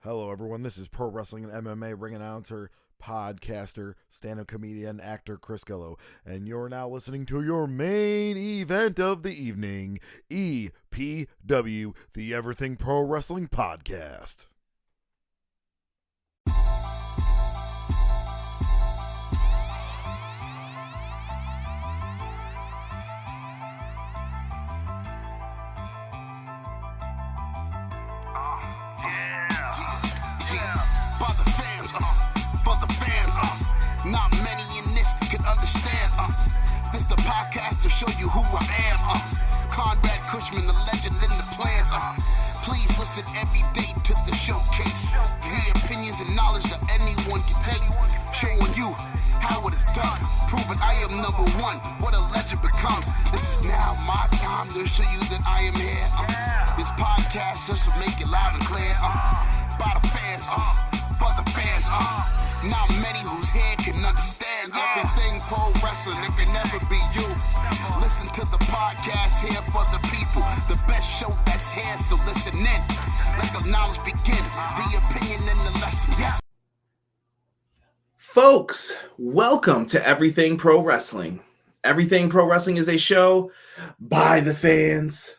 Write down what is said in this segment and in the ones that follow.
Hello, everyone. This is Pro Wrestling and MMA ring announcer, podcaster, stand-up comedian, actor Chris Gillo, and you're now listening to your main event of the evening, EPW, the Everything Pro Wrestling Podcast. Not many in this can understand. This the podcast to show you who I am. Conrad Cushman, the legend in the plans. Please listen every day to the showcase. The opinions and knowledge that anyone can take. Showing you how it is done. Proving I am number one. What a legend becomes. This is now my time to show you that I am here. This podcast just to make it loud and clear. By the fans, for the fans. Not many who's here can understand everything pro wrestling. It can never be you. Listen to the podcast here for the people. The best show that's here, so listen in. Let the knowledge begin. The opinion and the lesson. Yes. Folks, welcome to Everything Pro Wrestling. Everything Pro Wrestling is a show by the fans,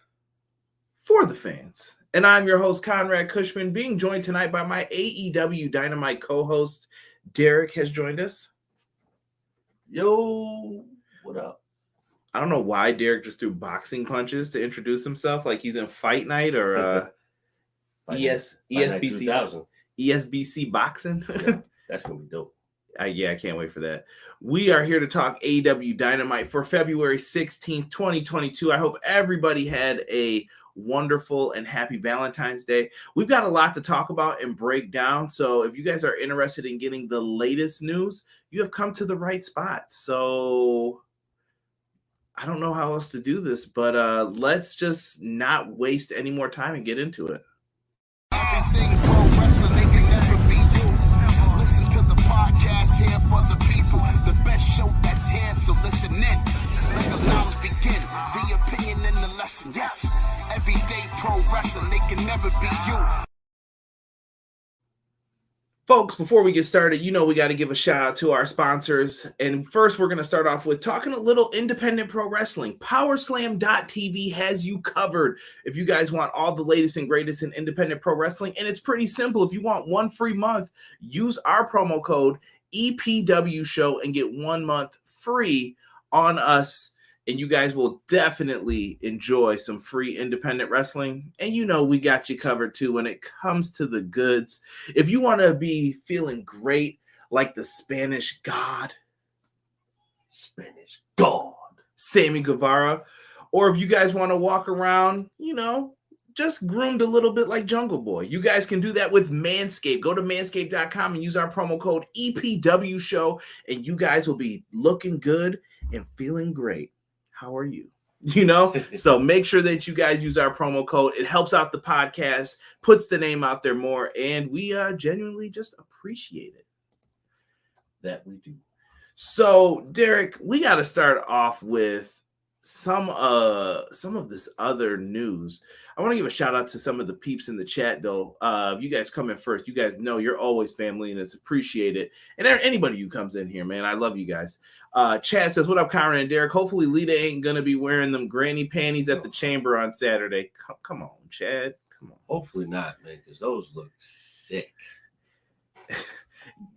for the fans. And I'm your host, Conrad Cushman, being joined tonight by my AEW Dynamite co-host, Derek has joined us. Yo, what up? I don't know why Derek just threw boxing punches to introduce himself, like he's in Fight Night or ESBC boxing. Yeah, that's gonna be dope. I can't wait for that. We are here to talk AEW Dynamite for February 16th, 2022. I hope everybody had a wonderful and happy Valentine's Day. We've got a lot to talk about and break down. So if you guys are interested in getting the latest news, you have come to the right spot. So I don't know how else to do this, but let's just not waste any more time and get into it. Everything pro wrestling, it can never be you. Listen to the podcast here for the people. The best show that's here, so listen in. Let the knowledge begin. The opinion and the lesson. Yes. Everyday pro wrestling, it can never be you. Folks, before we get started, you know we got to give a shout out to our sponsors. And first, we're going to start off with talking a little independent pro wrestling. Powerslam.tv has you covered if you guys want all the latest and greatest in independent pro wrestling. And it's pretty simple. If you want one free month, use our promo code EPW Show and get 1 month free on us. And you guys will definitely enjoy some free independent wrestling. And you know we got you covered too when it comes to the goods. If you want to be feeling great like the Spanish God, Sammy Guevara, or if you guys want to walk around, you know, just groomed a little bit like Jungle Boy, you guys can do that with Manscaped. Go to manscaped.com and use our promo code EPW Show, and you guys will be looking good and feeling great. How are you? You know, so make sure that you guys use our promo code. It helps out the podcast, puts the name out there more, and we genuinely just appreciate it. That we do. So, Derek, we got to start off with some of this other news. I want to give a shout out to some of the peeps in the chat, though. You guys come in first. You guys know you're always family, and it's appreciated. And anybody who comes in here, man, I love you guys. Chad says, "What up, Conrad and Derek? Hopefully, Lita ain't gonna be wearing them granny panties at the chamber on Saturday." Come on, Chad. Come on. Hopefully not, man, because those look sick.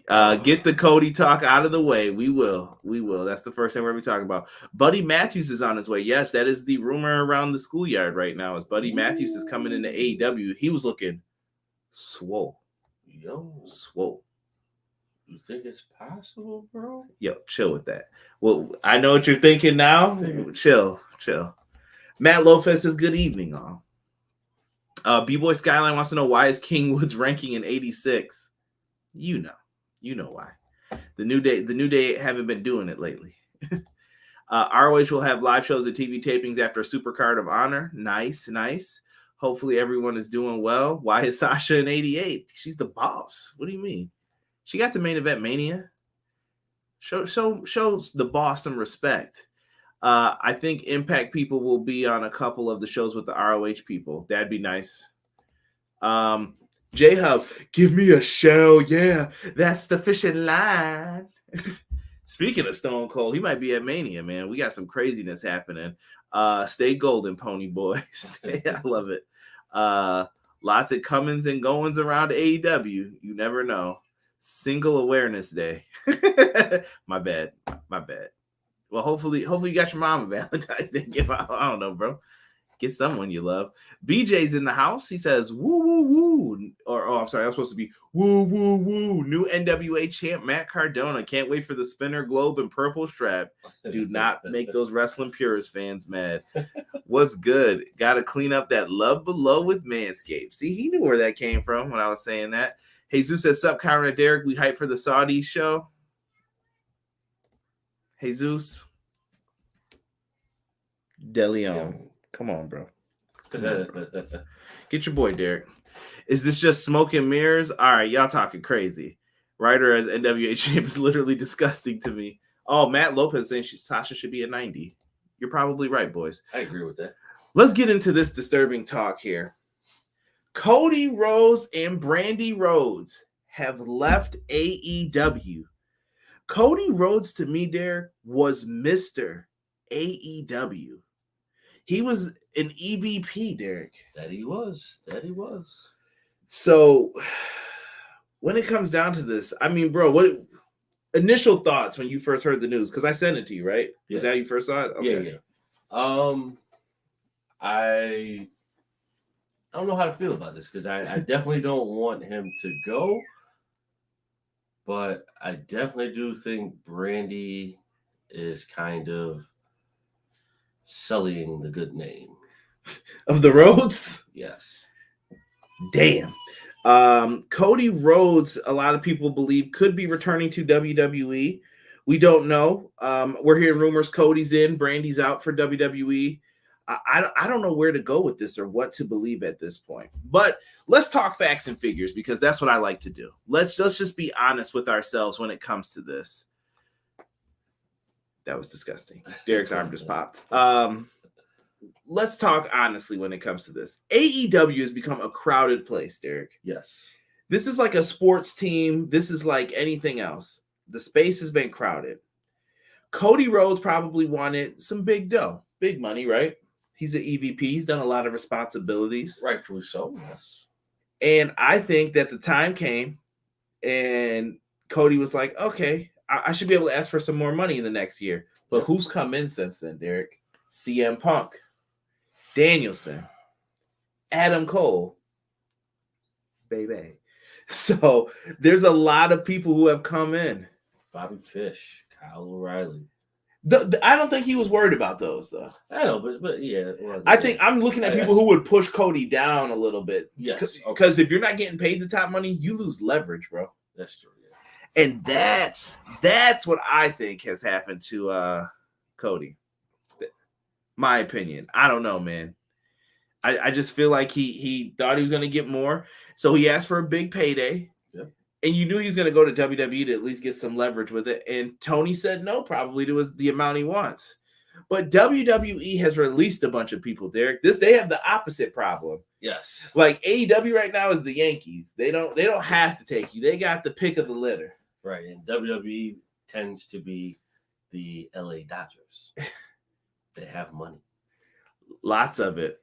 Get the Cody talk out of the way. We will. That's the first thing we're going to be talking about. Buddy Matthews is on his way. Yes, that is the rumor around the schoolyard right now. Is Buddy Matthews is coming into AEW. He was looking swole. Swole. You think it's possible, bro? Yo, chill with that. Well, I know what you're thinking now. Chill. Matt Lopez says, "Good evening, all." B-Boy Skyline wants to know why is King Woods ranking in 86. You know why. The New Day haven't been doing it lately. ROH will have live shows and TV tapings after a Supercard of Honor. Nice. Hopefully everyone is doing well. Why is Sasha in 88? She's the boss. What do you mean? She got the main event Mania. Shows the boss some respect. I think Impact people will be on a couple of the shows with the ROH people. That'd be nice. J-Hub, give me a show. Yeah, that's the fishing line. Speaking of Stone Cold, he might be at Mania, man. We got some craziness happening. Stay golden, pony boys. I love it. Lots of comings and goings around AEW. You never know. Single Awareness Day. My bad. Well, hopefully you got your mom a Valentine's Day gift. I don't know, bro. Get someone you love. BJ's in the house. He says, woo, woo, woo. I'm sorry. I was supposed to be woo, woo, woo. New NWA champ, Matt Cardona. Can't wait for the spinner globe and purple strap. Do not make those wrestling purist fans mad. What's good? Got to clean up that love below with Manscaped. See, he knew where that came from when I was saying that. Jesus says, sup, Conrad and Derek. We hype for the Saudi show. Jesus. DeLeon. Come on, bro. Get your boy, Derek. Is this just smoke and mirrors? All right, y'all talking crazy. Ryder as NWA champ is literally disgusting to me. Oh, Matt Lopez saying Sasha should be a 90. You're probably right, boys. I agree with that. Let's get into this disturbing talk here. Cody Rhodes and Brandy Rhodes have left AEW. Cody Rhodes, to me, Derek, was Mr. AEW. He was an EVP, Derek. That he was. So when it comes down to this, I mean, bro, what initial thoughts when you first heard the news? Because I sent it to you, right? Yeah. Is that how you first saw it? Okay. Yeah. I don't know how to feel about this because I definitely don't want him to go. But I definitely do think Brandy is kind of sullying the good name Of the Rhodes? Yes. Damn. Cody Rhodes, a lot of people believe, could be returning to WWE. We don't know. We're hearing rumors Cody's in, Brandy's out for WWE. I don't know where to go with this or what to believe at this point. But let's talk facts and figures because that's what I like to do. Let's just be honest with ourselves when it comes to this. That was disgusting. Derek's arm just popped. Let's talk honestly when it comes to this. AEW has become a crowded place, Derek. Yes. This is like a sports team. This is like anything else. The space has been crowded. Cody Rhodes probably wanted some big dough, big money, right? He's an EVP. He's done a lot of responsibilities. Rightfully so, yes. And I think that the time came and Cody was like, okay, I should be able to ask for some more money in the next year. But who's come in since then, Derek? CM Punk, Danielson, Adam Cole, baby. So there's a lot of people who have come in. Bobby Fish, Kyle O'Reilly. I don't think he was worried about those, though. I know, but yeah. Well, I think I'm looking at people who would push Cody down a little bit. Yes. Because if you're not getting paid the top money, you lose leverage, bro. That's true. Yeah. And that's what I think has happened to Cody. My opinion. I don't know, man. I just feel like he thought he was going to get more. So he asked for a big payday. Yep. And you knew he was going to go to WWE to at least get some leverage with it. And Tony said no, probably to the amount he wants. But WWE has released a bunch of people, Derek. They have the opposite problem. Yes. Like AEW right now is the Yankees. They don't have to take you. They got the pick of the litter. Right. And WWE tends to be the LA Dodgers. They have money. Lots of it.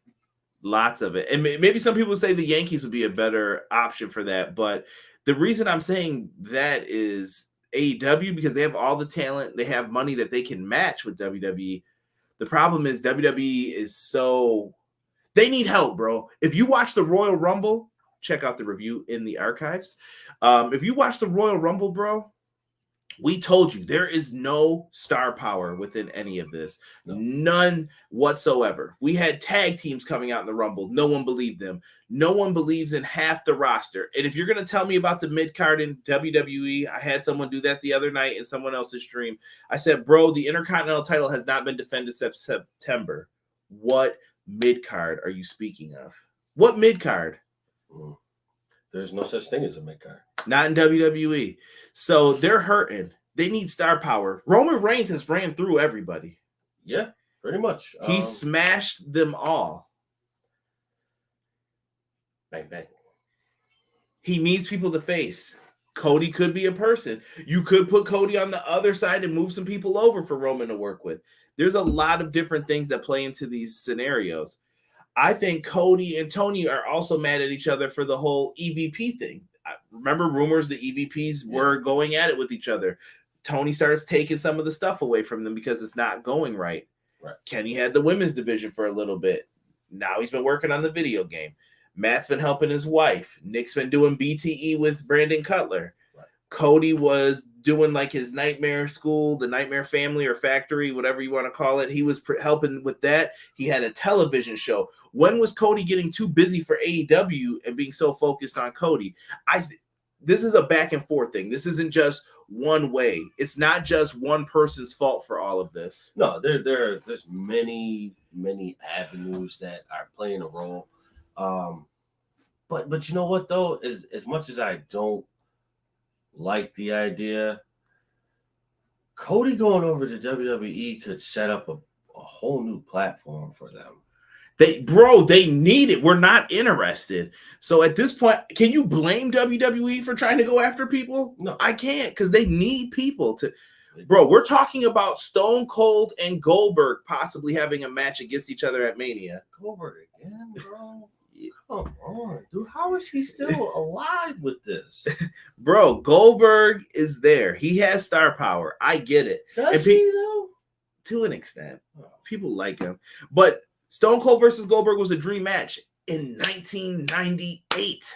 And maybe some people say the Yankees would be a better option for that. But the reason I'm saying that is AEW, because they have all the talent. They have money that they can match with WWE. The problem is WWE is so... They need help, bro. If you watch the Royal Rumble, check out the review in the archives. If you watch the Royal Rumble, bro, we told you there is no star power within any of this. No. None whatsoever. We had tag teams coming out in the Rumble. No one believed them. No one believes in half the roster. And if you're going to tell me about the mid-card in WWE, I had someone do that the other night in someone else's stream. I said, bro, the Intercontinental title has not been defended since September. What mid-card are you speaking of? What mid-card? There's no such thing as a mid-card. Not in WWE. So they're hurting. They need star power. Roman Reigns has ran through everybody. Yeah, pretty much. He smashed them all. Bang, bang. He needs people to face. Cody could be a person. You could put Cody on the other side and move some people over for Roman to work with. There's a lot of different things that play into these scenarios. I think Cody and Tony are also mad at each other for the whole EVP thing. I remember rumors the EVPs were going at it with each other. Tony starts taking some of the stuff away from them because it's not going right. Kenny had the women's division for a little bit. Now he's been working on the video game. Matt's been helping his wife. Nick's been doing BTE with Brandon Cutler. Cody was doing like his Nightmare School, the Nightmare Family or Factory, whatever you want to call it. He was helping with that. He had a television show. When was Cody getting too busy for AEW and being so focused on Cody? This is a back and forth thing. This isn't just one way. It's not just one person's fault for all of this. No, there's many avenues that are playing a role. But you know what though? As much as I don't like the idea, Cody going over to WWE could set up a whole new platform for them. They need it. We're not interested. So at this point, can you blame WWE for trying to go after people? No, I can't, because they need people to. Bro, we're talking about Stone Cold and Goldberg possibly having a match against each other at Mania. Goldberg again, bro? Come on, dude. How is he still alive with this? Bro, Goldberg is there. He has star power. I get it. Does he, though? To an extent. People like him. But Stone Cold versus Goldberg was a dream match in 1998.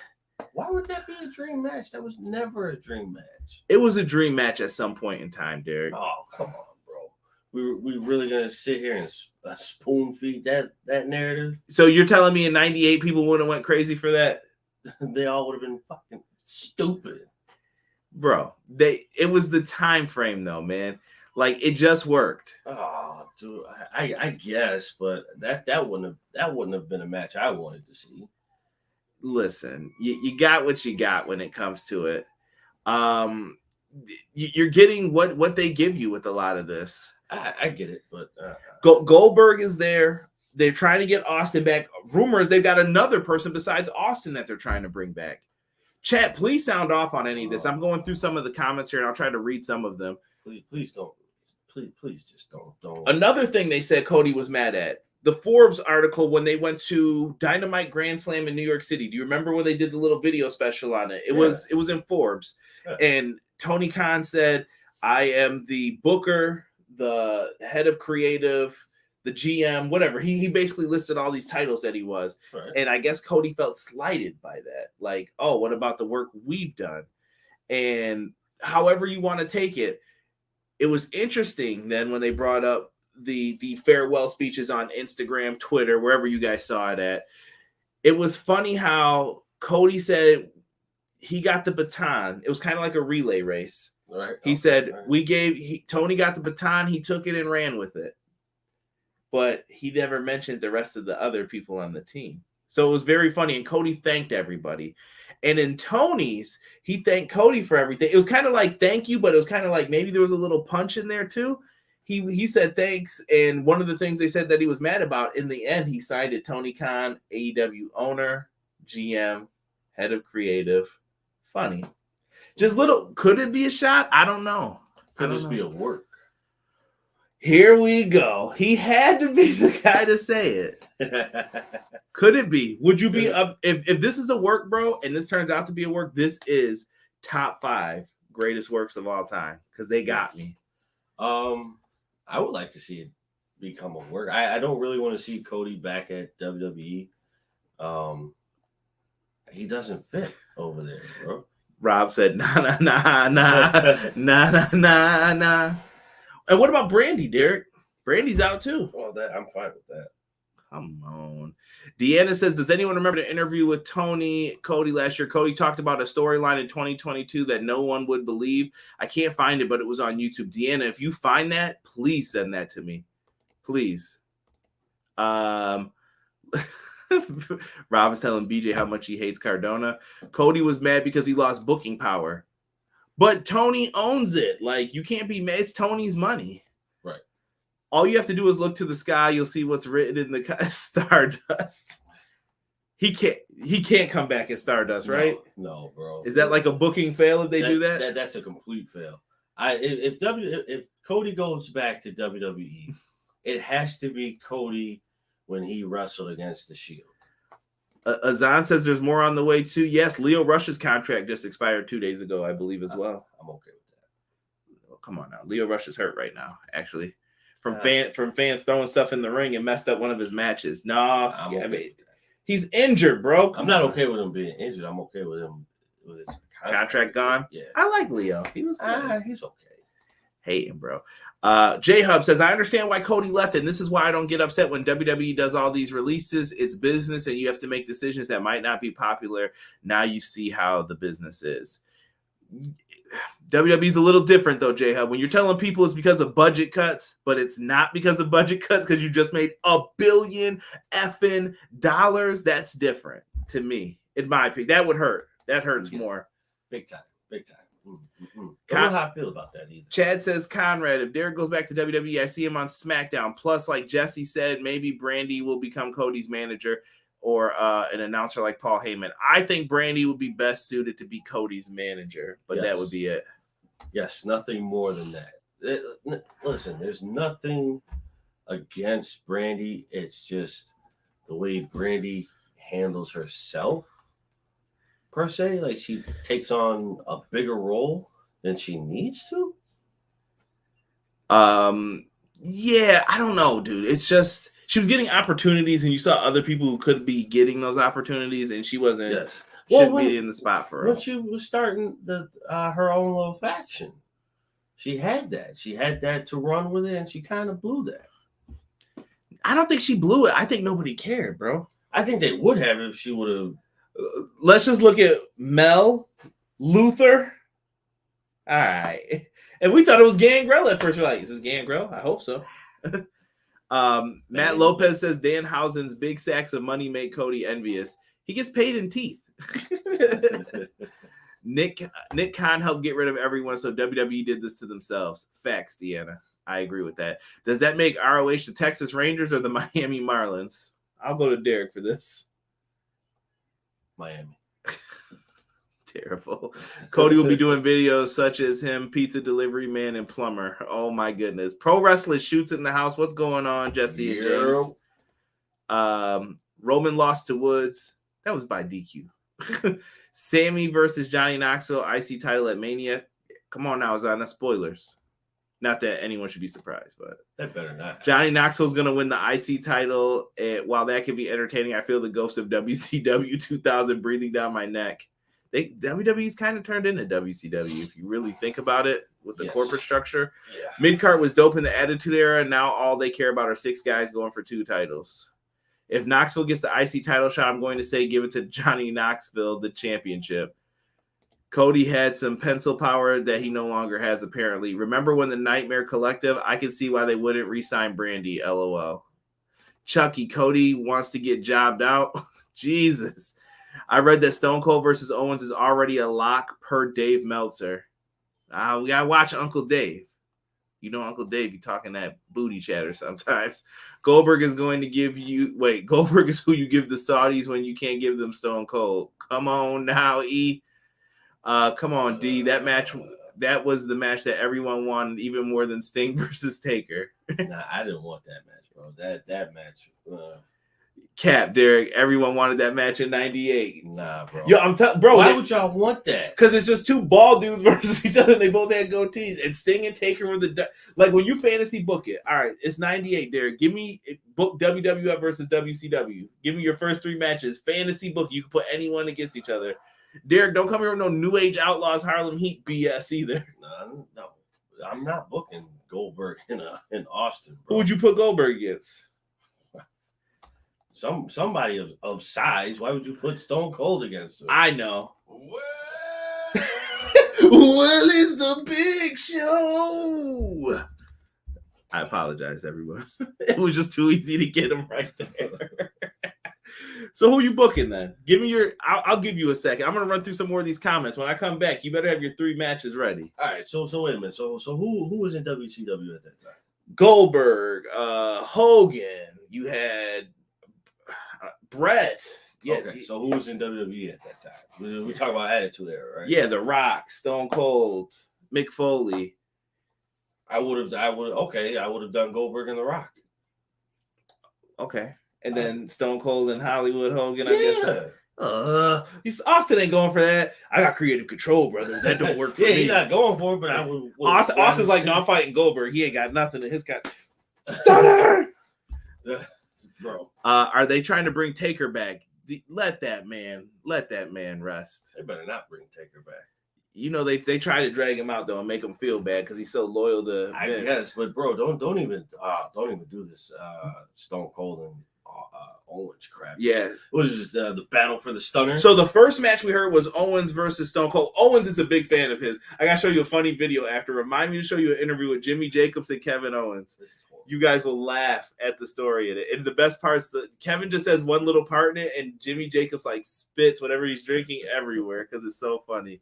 Why would that be a dream match? That was never a dream match. It was a dream match at some point in time, Derek. Oh, come on, bro. We really gonna sit here and spoon feed that narrative? So you're telling me in 98 people wouldn't have went crazy for that? They all would have been fucking stupid. Bro, it was the time frame though, man. Like it just worked. Oh, dude, I guess, but that wouldn't have been a match I wanted to see. Listen, you got what you got when it comes to it. You're getting what they give you with a lot of this. I get it, but Goldberg is there. They're trying to get Austin back. Rumors they've got another person besides Austin that they're trying to bring back. Chat, please sound off on any of this. I'm going through some of the comments here, and I'll try to read some of them. Please don't. Please just don't. Another thing they said Cody was mad at. The Forbes article when they went to Dynamite Grand Slam in New York City. Do you remember when they did the little video special on it? It was in Forbes. Yeah. And Tony Khan said, I am the booker, the head of creative, the GM, whatever. He basically listed all these titles that he was. Right. And I guess Cody felt slighted by that. Like, oh, what about the work we've done? And however you want to take it, it was interesting then when they brought up the farewell speeches on Instagram, Twitter, wherever you guys saw it at. It was funny how Cody said he got the baton. It was kind of like a relay race. Right. He said, Tony got the baton, he took it and ran with it. But he never mentioned the rest of the other people on the team. So it was very funny. And Cody thanked everybody. And in Tony's, he thanked Cody for everything. It was kind of like thank you, but it was kind of like maybe there was a little punch in there too. He said thanks, and one of the things they said that he was mad about, in the end, he signed it Tony Khan, AEW owner, GM, head of creative. Funny. Just little, could it be a shot? I don't know. Could this be a work? Here we go. He had to be the guy to say it. Could it be? Would you be up if this is a work, bro, and this turns out to be a work? This is top 5 greatest works of all time because they got me. I would like to see it become a work. I don't really want to see Cody back at WWE. He doesn't fit over there, bro. Rob said, nah. And what about Brandy, Derek? Brandy's out too. Well, I'm fine with that. Come on. Deanna says, does anyone remember the interview with Cody last year? Cody talked about a storyline in 2022 that no one would believe. I can't find it, but it was on YouTube. Deanna, if you find that, please send that to me. Please. Rob is telling BJ how much he hates Cardona. Cody was mad because he lost booking power. But Tony owns it. Like, you can't be mad. It's Tony's money. Right. All you have to do is look to the sky. You'll see what's written in the stardust. He can't. He can't come back as Stardust, right? No, bro. Is that like a booking fail if they do that? That's a complete fail. If Cody goes back to WWE, it has to be Cody when he wrestled against the Shield. Azan says there's more on the way too. Yes, Leo Rush's contract just expired 2 days ago, I believe, as well. I'm okay with that. Oh, come on now, Leo Rush is hurt right now. Actually, from fans throwing stuff in the ring and messed up one of his matches. No, he's injured, bro. I'm not okay with him being injured. I'm okay with him with his contract gone. Yeah, I like Leo. He was good. He's okay. Hating, bro. J Hub says, I understand why Cody left, and this is why I don't get upset when WWE does all these releases. It's business, and you have to make decisions that might not be popular. Now you see how the business is. WWE's a little different, though, J Hub. When you're telling people it's because of budget cuts, but it's not because of budget cuts because you just made $1 billion effing dollars, that's different to me, in my opinion. That would hurt. That hurts more. Big time. Big time. I don't know how I feel about that either. Chad says, Conrad, if Derek goes back to WWE, I see him on SmackDown. Plus, like Jesse said, maybe Brandy will become Cody's manager or an announcer like Paul Heyman. I think Brandy would be best suited to be Cody's manager, but that would be it. Yes, nothing more than that. Listen, there's nothing against Brandy. It's just the way Brandy handles herself. Per se, like she takes on a bigger role than she needs to. Yeah, I don't know, dude. It's just she was getting opportunities, and you saw other people who could be getting those opportunities, and she wasn't. Yes, shouldn't be in the spot for her. When she was starting her own little faction, she had that. She had that to run with it, and she kind of blew that. I don't think she blew it. I think nobody cared, bro. I think they would have if she would have. Let's just look at Mel, Luther. All right. And we thought it was Gangrel at first. We're like, is this Gangrel? I hope so. Matt Lopez says Danhausen's big sacks of money make Cody envious. He gets paid in teeth. Nick Khan helped get rid of everyone, so WWE did this to themselves. Facts, Deanna. I agree with that. Does that make ROH the Texas Rangers or the Miami Marlins? I'll go to Derek for this. Miami. Terrible. Cody will be doing videos such as him, pizza delivery man, and plumber. Oh my goodness. Pro wrestling shoots in the house. What's going on, Jesse and James? Roman lost to Woods. That was by DQ. Sammy versus Johnny Knoxville, IC title at Mania. Come on now, Zana. Spoilers. Not that anyone should be surprised, but that better not. Johnny Knoxville's going to win the IC title. And while that can be entertaining, I feel the ghost of WCW 2000 breathing down my neck. WWE's kind of turned into WCW if you really think about it with the corporate structure. Yeah. Mid-card was dope in the Attitude Era. Now all they care about are 6 guys going for 2 titles. If Knoxville gets the IC title shot, I'm going to say give it to Johnny Knoxville, the championship. Cody had some pencil power that he no longer has, apparently. Remember when the Nightmare Collective? I can see why they wouldn't re-sign Brandy, LOL. Chucky, Cody wants to get jobbed out. Jesus. I read that Stone Cold versus Owens is already a lock per Dave Meltzer. We got to watch Uncle Dave. You know Uncle Dave be talking that booty chatter sometimes. Goldberg is going to give you... Wait, Goldberg is who you give the Saudis when you can't give them Stone Cold. Come on now, E. Come on, D. That was the match that everyone wanted, even more than Sting versus Taker. Nah, I didn't want that match, bro. That match. Cap, Derek. Everyone wanted that match in '98. Nah, bro. Yo, I'm telling, bro. Why would y'all want that? Because it's just 2 bald dudes versus each other. They both had goatees, and Sting and Taker were like when you fantasy book it. All right, it's '98, Derek. Give me book WWF versus WCW. Give me your first 3 matches. Fantasy book. You can put anyone against each other. Derek, don't come here with no New Age Outlaws Harlem Heat BS either. No, I'm not booking Goldberg in Austin, bro. Who would you put Goldberg against? Somebody of size. Why would you put Stone Cold against him? I know. Well, it's the big show. I apologize, everyone. It was just too easy to get him right there. So who you booking then? Give me your. I'll give you a second. I'm gonna run through some more of these comments. When I come back, you better have your 3 matches ready. All right. So wait a minute. So who was in WCW at that time? Goldberg, Hogan. You had Brett. Yeah. Okay, so who was in WWE at that time? We talk about Attitude Era, right? Yeah, The Rock, Stone Cold, Mick Foley. I would have done Goldberg and The Rock. Okay. And then Stone Cold and Hollywood Hogan, I guess. Austin ain't going for that. I got creative control, brother. That don't work for me. He's not going for it, but I would. Austin's like, no, I'm fighting Goldberg. He ain't got nothing in his got stunner. Bro. Are they trying to bring Taker back? Let that man rest. They better not bring Taker back. You know they try to drag him out though and make him feel bad because he's so loyal to Vince. I guess, but bro, don't even do this Stone Cold and Owens crap. Yeah, what is this? The battle for the stunner. So the first match we heard was Owens versus Stone Cold. Owens is a big fan of his. I gotta show you a funny video after. Remind me to show you an interview with Jimmy Jacobs and Kevin Owens. This is horrible. You guys will laugh at the story in it. And the best part is that Kevin just has one little part in it, and Jimmy Jacobs like spits whatever he's drinking everywhere because it's so funny.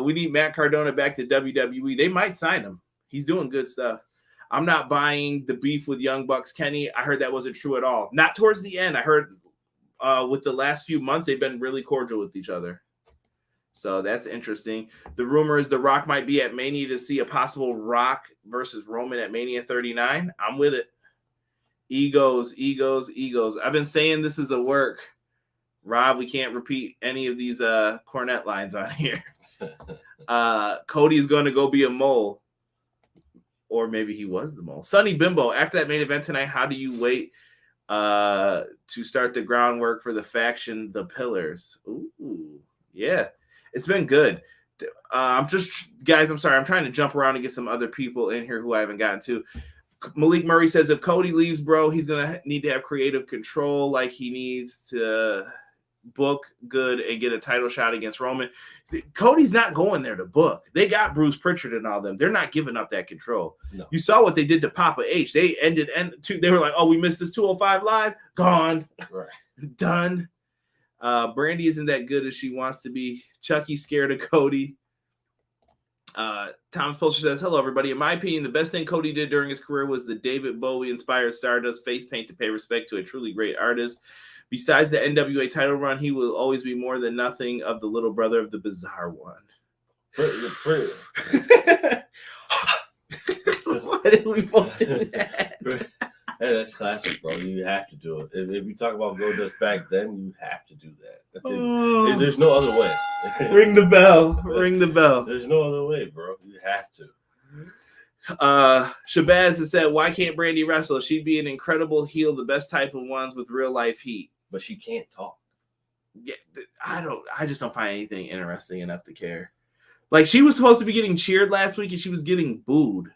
We need Matt Cardona back to WWE. They might sign him. He's doing good stuff. I'm not buying the beef with Young Bucks Kenny. I heard that wasn't true at all. Not towards the end. I heard with the last few months, they've been really cordial with each other. So that's interesting. The rumor is The Rock might be at Mania to see a possible Rock versus Roman at Mania 39. I'm with it. Egos. I've been saying this is a work. Rob, we can't repeat any of these Cornette lines on here. Cody's going to go be a mole. Or maybe he was the mole. Sonny Bimbo, after that main event tonight, how do you wait to start the groundwork for the faction, the Pillars? Ooh, yeah. It's been good. I'm sorry. I'm trying to jump around and get some other people in here who I haven't gotten to. Malik Murray says if Cody leaves, bro, he's going to need to have creative control like he needs to book good and get a title shot against Roman. Cody's not going there to book. They got Bruce Pritchard and all them. They're not giving up that control. No. You saw what they did to Papa H. They they were like, oh, we missed this 205 live. Gone. Right. Done. Brandy isn't that good as she wants to be. Chucky's scared of Cody. Thomas Poster says, hello, everybody. In my opinion, the best thing Cody did during his career was the David Bowie-inspired Stardust face paint to pay respect to a truly great artist. Besides the NWA title run, he will always be more than nothing of the little brother of the Bizarre One. Why did we both do that? Hey, that's classic, bro. You have to do it. If you talk about Goldust back then, you have to do that. There's no other way. Ring the bell. Ring the bell. There's no other way, bro. You have to. Shabazz has said, why can't Brandy wrestle? She'd be an incredible heel, the best type of ones with real life heat. But she can't talk. Yeah, I just don't find anything interesting enough to care. Like, she was supposed to be getting cheered last week and she was getting booed.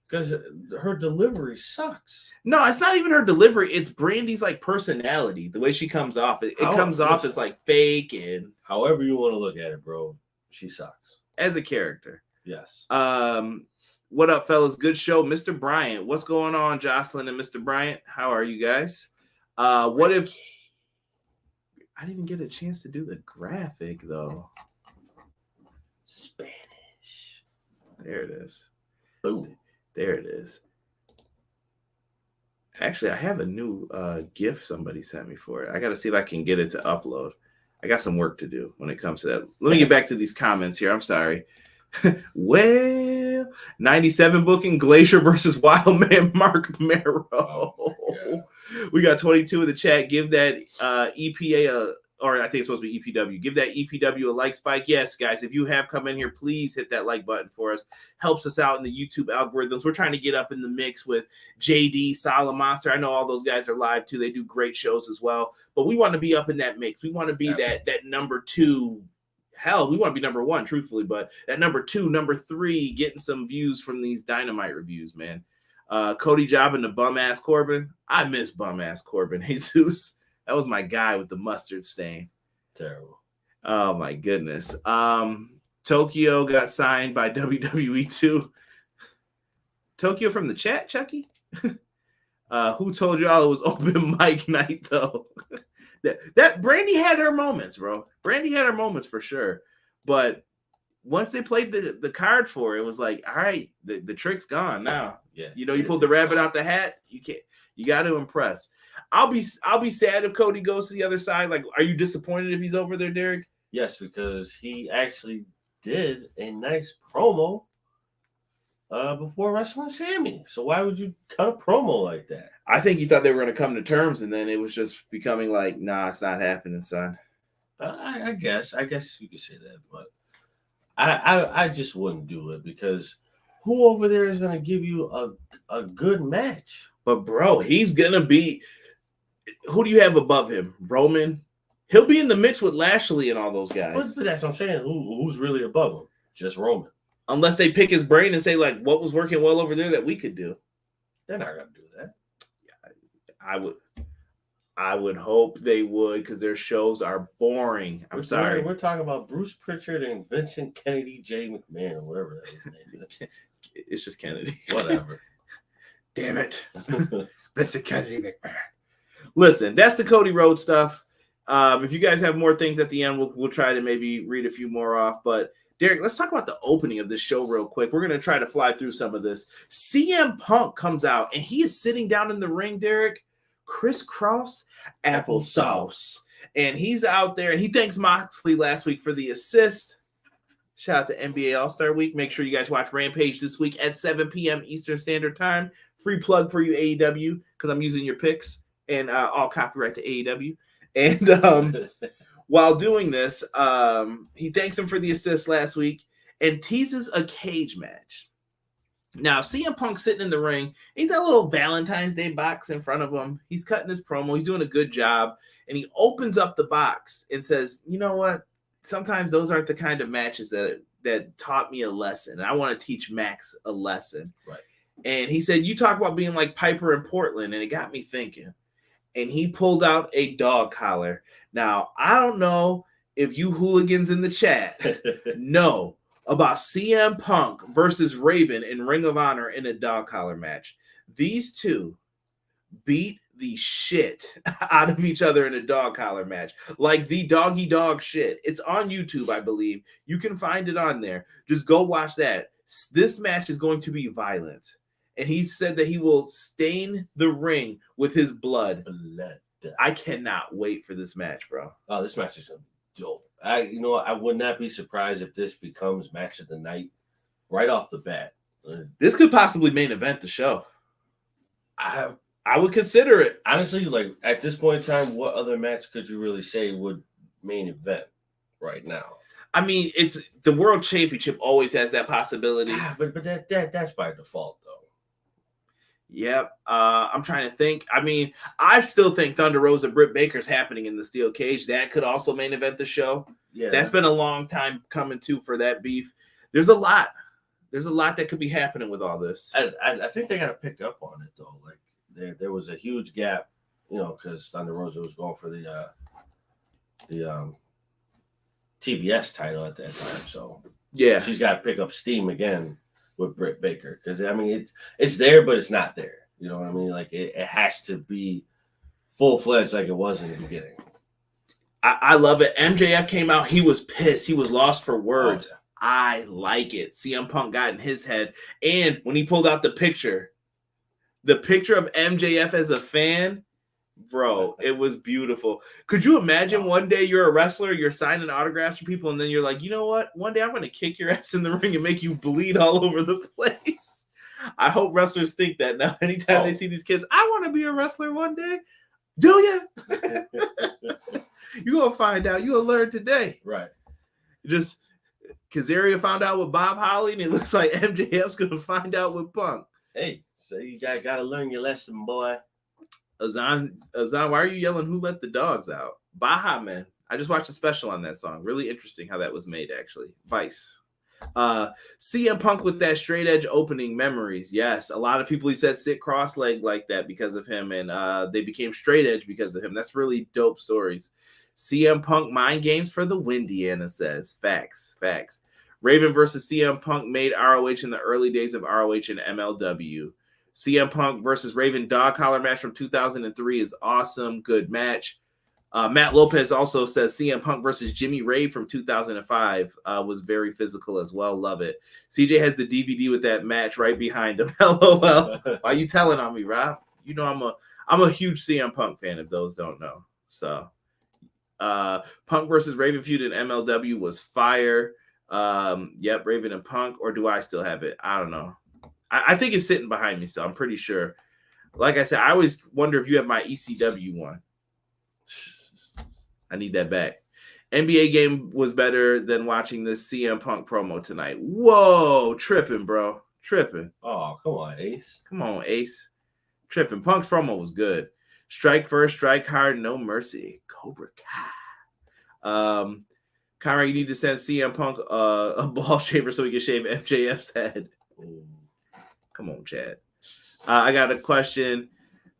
Because her delivery sucks. No, it's not even her delivery. It's Brandy's like personality, the way she comes off. It comes off as like fake and however you want to look at it, bro. She sucks as a character. Yes. What up, fellas? Good show, Mr. Bryant. What's going on, Jocelyn and Mr. Bryant? How are you guys? What if I didn't even get a chance to do the graphic though? Spanish. There it is. Boom. There it is. Actually, I have a new GIF somebody sent me for it. I got to see if I can get it to upload. I got some work to do when it comes to that. Let me get back to these comments here. I'm sorry. Well, 97 booking Glacier versus Wildman Mark Merrow. Oh, yeah. We got 22 in the chat. Give that EPA or I think it's supposed to be EPW. Give that EPW a like spike. Yes, guys, if you have come in here, please hit that like button for us. Helps us out in the YouTube algorithms. We're trying to get up in the mix with JD, Solid Monster. I know all those guys are live too. They do great shows as well. But we want to be up in that mix. We want to be that number two. Hell, we want to be number one, truthfully. But that number two, number three, getting some views from these Dynamite reviews, man. Cody jobbing to bum-ass Corbin. I miss bum-ass Corbin, Jesus. That was my guy with the mustard stain. Terrible. Oh, my goodness. Tokyo got signed by WWE too. Tokyo from the chat, Chucky? Who told y'all it was open mic night, though? that Brandy had her moments, bro. Brandy had her moments for sure. But once they played the card for it, it was like, all right, the trick's gone now. Yeah. You pulled the rabbit out the hat. You got to impress. I'll be sad if Cody goes to the other side. Like, are you disappointed if he's over there, Derek? Yes, because he actually did a nice promo before wrestling Sammy. So why would you cut a promo like that? I think he thought they were going to come to terms, and then it was just becoming like, nah, it's not happening, son. I guess you could say that, but I just wouldn't do it because who over there is going to give you a good match? But bro, he's going to be. Who do you have above him? Roman. He'll be in the mix with Lashley and all those guys. But that's what I'm saying. Who's really above him? Just Roman. Unless they pick his brain and say, like, what was working well over there that we could do. They're not going to do that. I would hope they would because their shows are boring. I'm sorry. We're talking about Bruce Pritchard and Vincent Kennedy J. McMahon or whatever that his name is. It's just Kennedy. Whatever. Damn it. Vincent Kennedy McMahon. Listen, that's the Cody Rhodes stuff. If you guys have more things at the end, we'll try to maybe read a few more off. But Derek, let's talk about the opening of this show real quick. We're going to try to fly through some of this. CM Punk comes out, and he is sitting down in the ring, Derek, crisscross applesauce. And he's out there, and he thanks Moxley last week for the assist. Shout out to NBA All-Star Week. Make sure you guys watch Rampage this week at 7 p.m. Eastern Standard Time. Free plug for you, AEW, because I'm using your picks. And all copyright to AEW. And while doing this, he thanks him for the assist last week and teases a cage match. Now, CM Punk sitting in the ring. He's got a little Valentine's Day box in front of him. He's cutting his promo. He's doing a good job. And he opens up the box and says, you know what? Sometimes those aren't the kind of matches that taught me a lesson. And I want to teach Max a lesson. Right. And he said, you talk about being like Piper in Portland. And it got me thinking. And he pulled out a dog collar. Now, I don't know if you hooligans in the chat know about CM Punk versus Raven in Ring of Honor in a dog collar match. These two beat the shit out of each other in a dog collar match. Like the doggy dog shit. It's on YouTube, I believe. You can find it on there. Just go watch that. This match is going to be violent. And he said that he will stain the ring with his blood. I cannot wait for this match, bro. Oh, this match is dope. I would not be surprised if this becomes match of the night right off the bat. This could possibly main event the show. I would consider it. Honestly, like at this point in time, what other match could you really say would main event right now? I mean, it's the World Championship always has that possibility. But that's by default, though. Yep. I'm trying to think. I mean, I still think Thunder Rosa Britt Baker's happening in the steel cage. That could also main event the show. Yeah. That's been a long time coming too for that beef. There's a lot that could be happening with all this. I think they got to pick up on it though. Like there was a huge gap, because Thunder Rosa was going for the TBS title at that time. So yeah, she's got to pick up steam again with Britt Baker, because I mean it's there, but it's not there. You know what I mean? Like it has to be full-fledged like it was in the beginning. I love it. MJF came out, he was pissed, he was lost for words. Oh. I like it. CM Punk got in his head, and when he pulled out the picture of MJF as a fan, bro, it was beautiful. Could you imagine one day you're a wrestler, you're signing autographs for people, and then you're like, you know what? One day I'm going to kick your ass in the ring and make you bleed all over the place. I hope wrestlers think that now. Anytime they see these kids, I want to be a wrestler one day. Do you? You're going to find out. You'll learn today. Right. Just Kazarian found out with Bob Holly, and it looks like MJF's going to find out with Punk. Hey, so you got to learn your lesson, boy. Azan, why are you yelling who let the dogs out? Baja Man. I just watched a special on that song. Really interesting how that was made, actually. Vice. CM Punk with that straight edge opening, memories. Yes, a lot of people, he said, sit cross-legged like that because of him, and they became straight edge because of him. That's really dope stories. CM Punk mind games for the win, Deanna says. Facts. Raven versus CM Punk made ROH in the early days of ROH and MLW. CM Punk versus Raven dog collar match from 2003 is awesome. Good match. Matt Lopez also says CM Punk versus Jimmy Rave from 2005 was very physical as well. Love it. CJ has the DVD with that match right behind him. LOL. Why you telling on me, Rob? You know I'm a huge CM Punk fan. If those don't know, so Punk versus Raven feud in MLW was fire. Yep, Raven and Punk, or do I still have it? I don't know. I think it's sitting behind me, so I'm pretty sure. Like I said, I always wonder if you have my ECW one. I need that back. NBA game was better than watching this CM Punk promo tonight. Whoa, tripping, bro. Tripping. Oh, come on, Ace. Come on, Ace. Tripping. Punk's promo was good. Strike first, strike hard, no mercy. Cobra Kai. Conrad, you need to send CM Punk a ball shaver so he can shave MJF's head. Ooh. Come on, Chad. I got a question.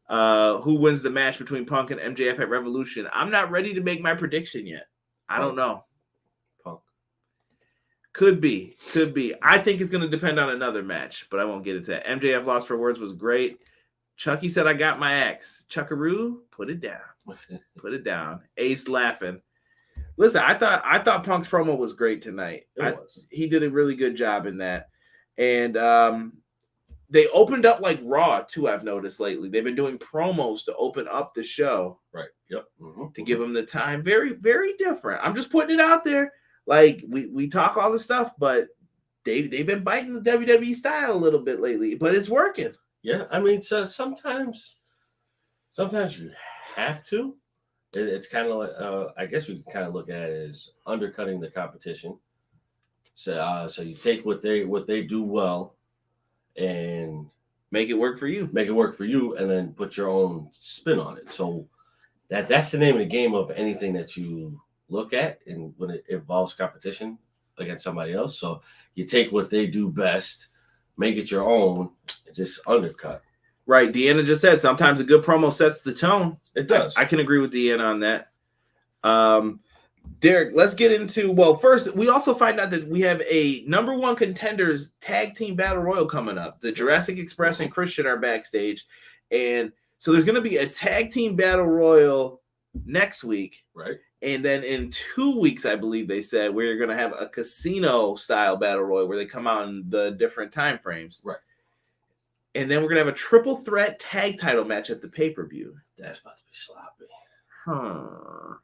Who wins the match between Punk and MJF at Revolution? I'm not ready to make my prediction yet. I don't know. Punk. Could be. I think it's going to depend on another match, but I won't get into that. MJF Lost for Words was great. Chucky said, I got my axe. Chuckaroo, put it down. Put it down. Ace laughing. Listen, I thought Punk's promo was great tonight. He did a really good job in that. And they opened up like Raw, too, I've noticed lately. They've been doing promos to open up the show. Right. Yep. To give them the time. Very, very different. I'm just putting it out there. Like, we talk all this stuff, but they've been biting the WWE style a little bit lately, but it's working. Yeah, I mean, so sometimes you have to. It's kind of like, I guess you can kind of look at it as undercutting the competition. So you take what they do well and make it work for you. And then put your own spin on it. So that's the name of the game of anything that you look at, and when it involves competition against somebody else. So you take what they do best, make it your own, and just undercut. Right. Deanna just said sometimes a good promo sets the tone. It does. I can agree with Deanna on that. Derek, let's get into, well, first, we also find out that we have a number one contenders tag team battle royal coming up. The Jurassic Express and Christian are backstage. And so there's going to be a tag team battle royal next week. Right. And then in 2 weeks, I believe they said, we're going to have a casino style battle royal where they come out in the different time frames. Right. And then we're going to have a triple threat tag title match at the pay-per-view. That's about to be sloppy.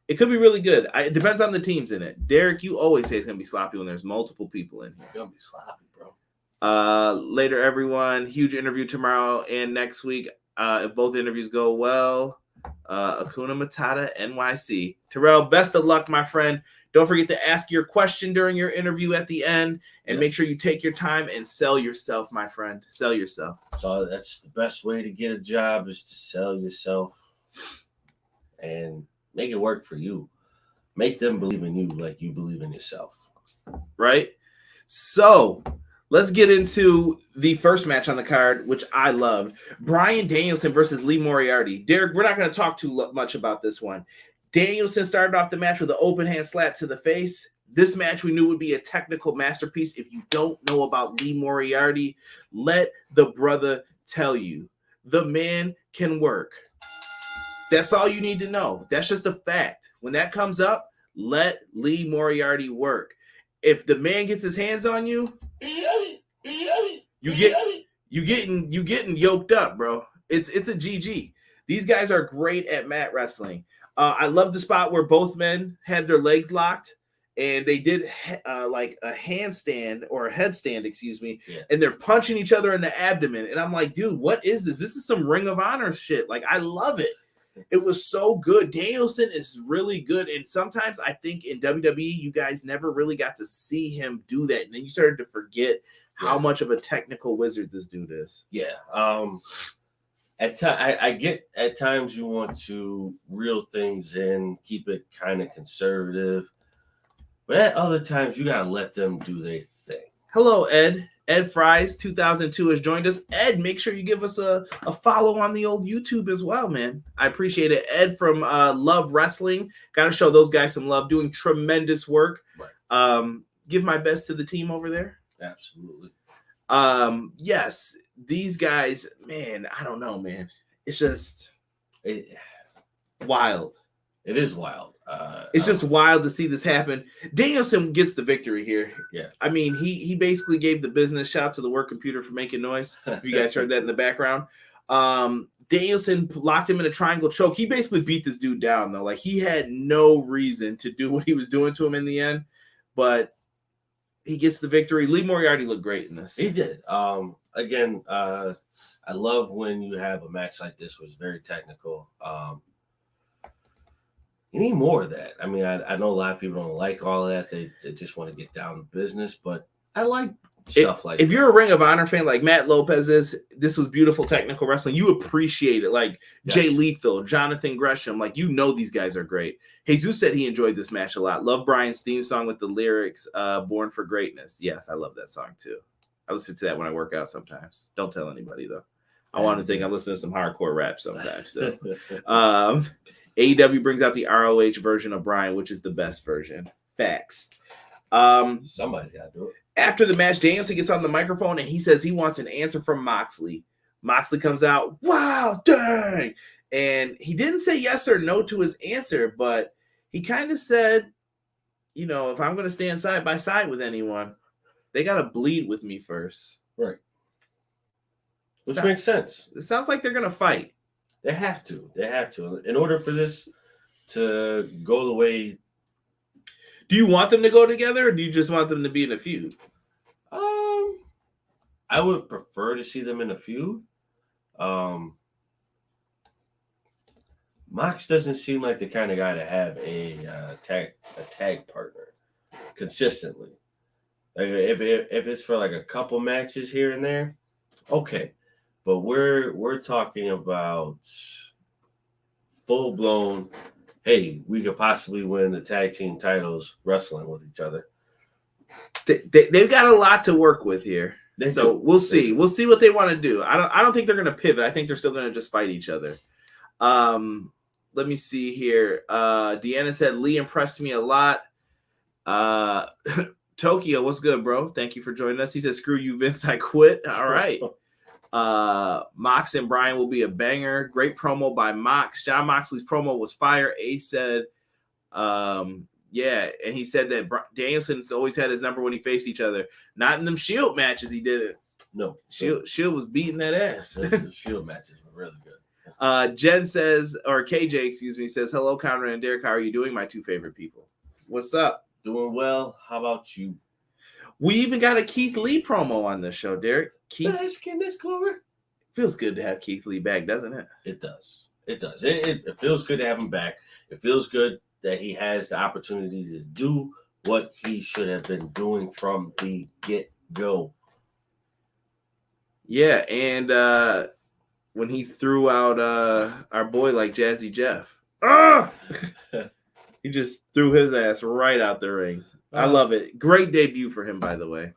It could be really good. It depends on the teams in it. Derek, you always say it's going to be sloppy when there's multiple people in here. It's going to be sloppy, bro. Later, everyone. Huge interview tomorrow and next week. If both interviews go well, Akuna Matata, NYC. Terrell, best of luck, my friend. Don't forget to ask your question during your interview at the end, and make sure you take your time and sell yourself, my friend. Sell yourself. So that's the best way to get a job, is to sell yourself and make it work for you. Make them believe in you like you believe in yourself. Right? So let's get into the first match on the card, which I loved. Bryan Danielson versus Lee Moriarty. Derek, we're not going to talk too much about this one. Danielson started off the match with an open hand slap to the face. This match we knew would be a technical masterpiece. If you don't know about Lee Moriarty, let the brother tell you. The man can work. That's all you need to know. That's just a fact. When that comes up, let Lee Moriarty work. If the man gets his hands on you, you getting yoked up, bro. It's a GG. These guys are great at mat wrestling. I love the spot where both men had their legs locked and they did like a handstand or a headstand, excuse me, and they're punching each other in the abdomen. And I'm like, dude, what is this? This is some Ring of Honor shit. Like, I love it. It was so good. Danielson is really good. And sometimes I think in WWE, you guys never really got to see him do that. And then you started to forget how much of a technical wizard this dude is. Yeah. I get at times you want to reel things in, keep it kind of conservative. But at other times, you got to let them do their thing. Hello, Ed. Ed Fries, 2002, has joined us. Ed, make sure you give us a follow on the old YouTube as well, man. I appreciate it. Ed from Love Wrestling. Got to show those guys some love. Doing tremendous work. Right. Give my best to the team over there. Absolutely. Yes, these guys, man, I don't know, man. It's just wild. It is wild. It's just wild to see this happen. Danielson gets the victory here. Yeah. I mean, he basically gave the business. Shout out to the work computer for making noise. If you guys heard that in the background. Danielson locked him in a triangle choke. He basically beat this dude down, though. Like, he had no reason to do what he was doing to him in the end. But he gets the victory. Lee Moriarty looked great in this. He did. Again, I love when you have a match like this, which is very technical. You need more of that. I mean, I know a lot of people don't like all of that. They just want to get down to business, but I like stuff like that. If you're a Ring of Honor fan like Matt Lopez is, this was beautiful technical wrestling. You appreciate it. Like Jay Lethal, Jonathan Gresham, like, you know, these guys are great. Jesus said he enjoyed this match a lot. Love Bryan's theme song with the lyrics, Born for Greatness. Yes, I love that song too. I listen to that when I work out sometimes. Don't tell anybody though. I want to think I'm listening to some hardcore rap sometimes though. AEW brings out the ROH version of Bryan, which is the best version. Facts. Somebody's got to do it. After the match, Danielson gets on the microphone and he says he wants an answer from Moxley. Moxley comes out, wow, dang. And he didn't say yes or no to his answer, but he kind of said, you know, if I'm going to stand side by side with anyone, they got to bleed with me first. Right. Which makes sense. It sounds like they're going to fight. They have to. They have to. In order for this to go the way. Do you want them to go together, or do you just want them to be in a feud? I would prefer to see them in a feud. Mox doesn't seem like the kind of guy to have a tag partner consistently. Like if it's for like a couple matches here and there, okay. But we're talking about full blown. Hey, we could possibly win the tag team titles wrestling with each other. They've got a lot to work with here. We'll see. We'll see what they want to do. I don't think they're going to pivot. I think they're still going to just fight each other. Let me see here. Deanna said, Lee impressed me a lot. Tokyo, what's good, bro? Thank you for joining us. He said, screw you, Vince. I quit. All right. Mox and Bryan will be a banger. Great promo by Mox. John Moxley's promo was fire. Ace said, yeah, and he said that Danielson's always had his number when he faced each other. Not in them Shield matches he did it. No. Shield was beating that ass. The Shield matches were really good. Jen says, or KJ, excuse me, says, hello, Conrad and Derek. How are you doing, my two favorite people? What's up? Doing well. How about you? We even got a Keith Lee promo on this show, Derek. Bask in this glory. Feels good to have Keith Lee back, doesn't it? It does. It does. It feels good to have him back. It feels good that he has the opportunity to do what he should have been doing from the get-go. Yeah, and when he threw out our boy like Jazzy Jeff, he just threw his ass right out the ring. I love it. Great debut for him, by the way.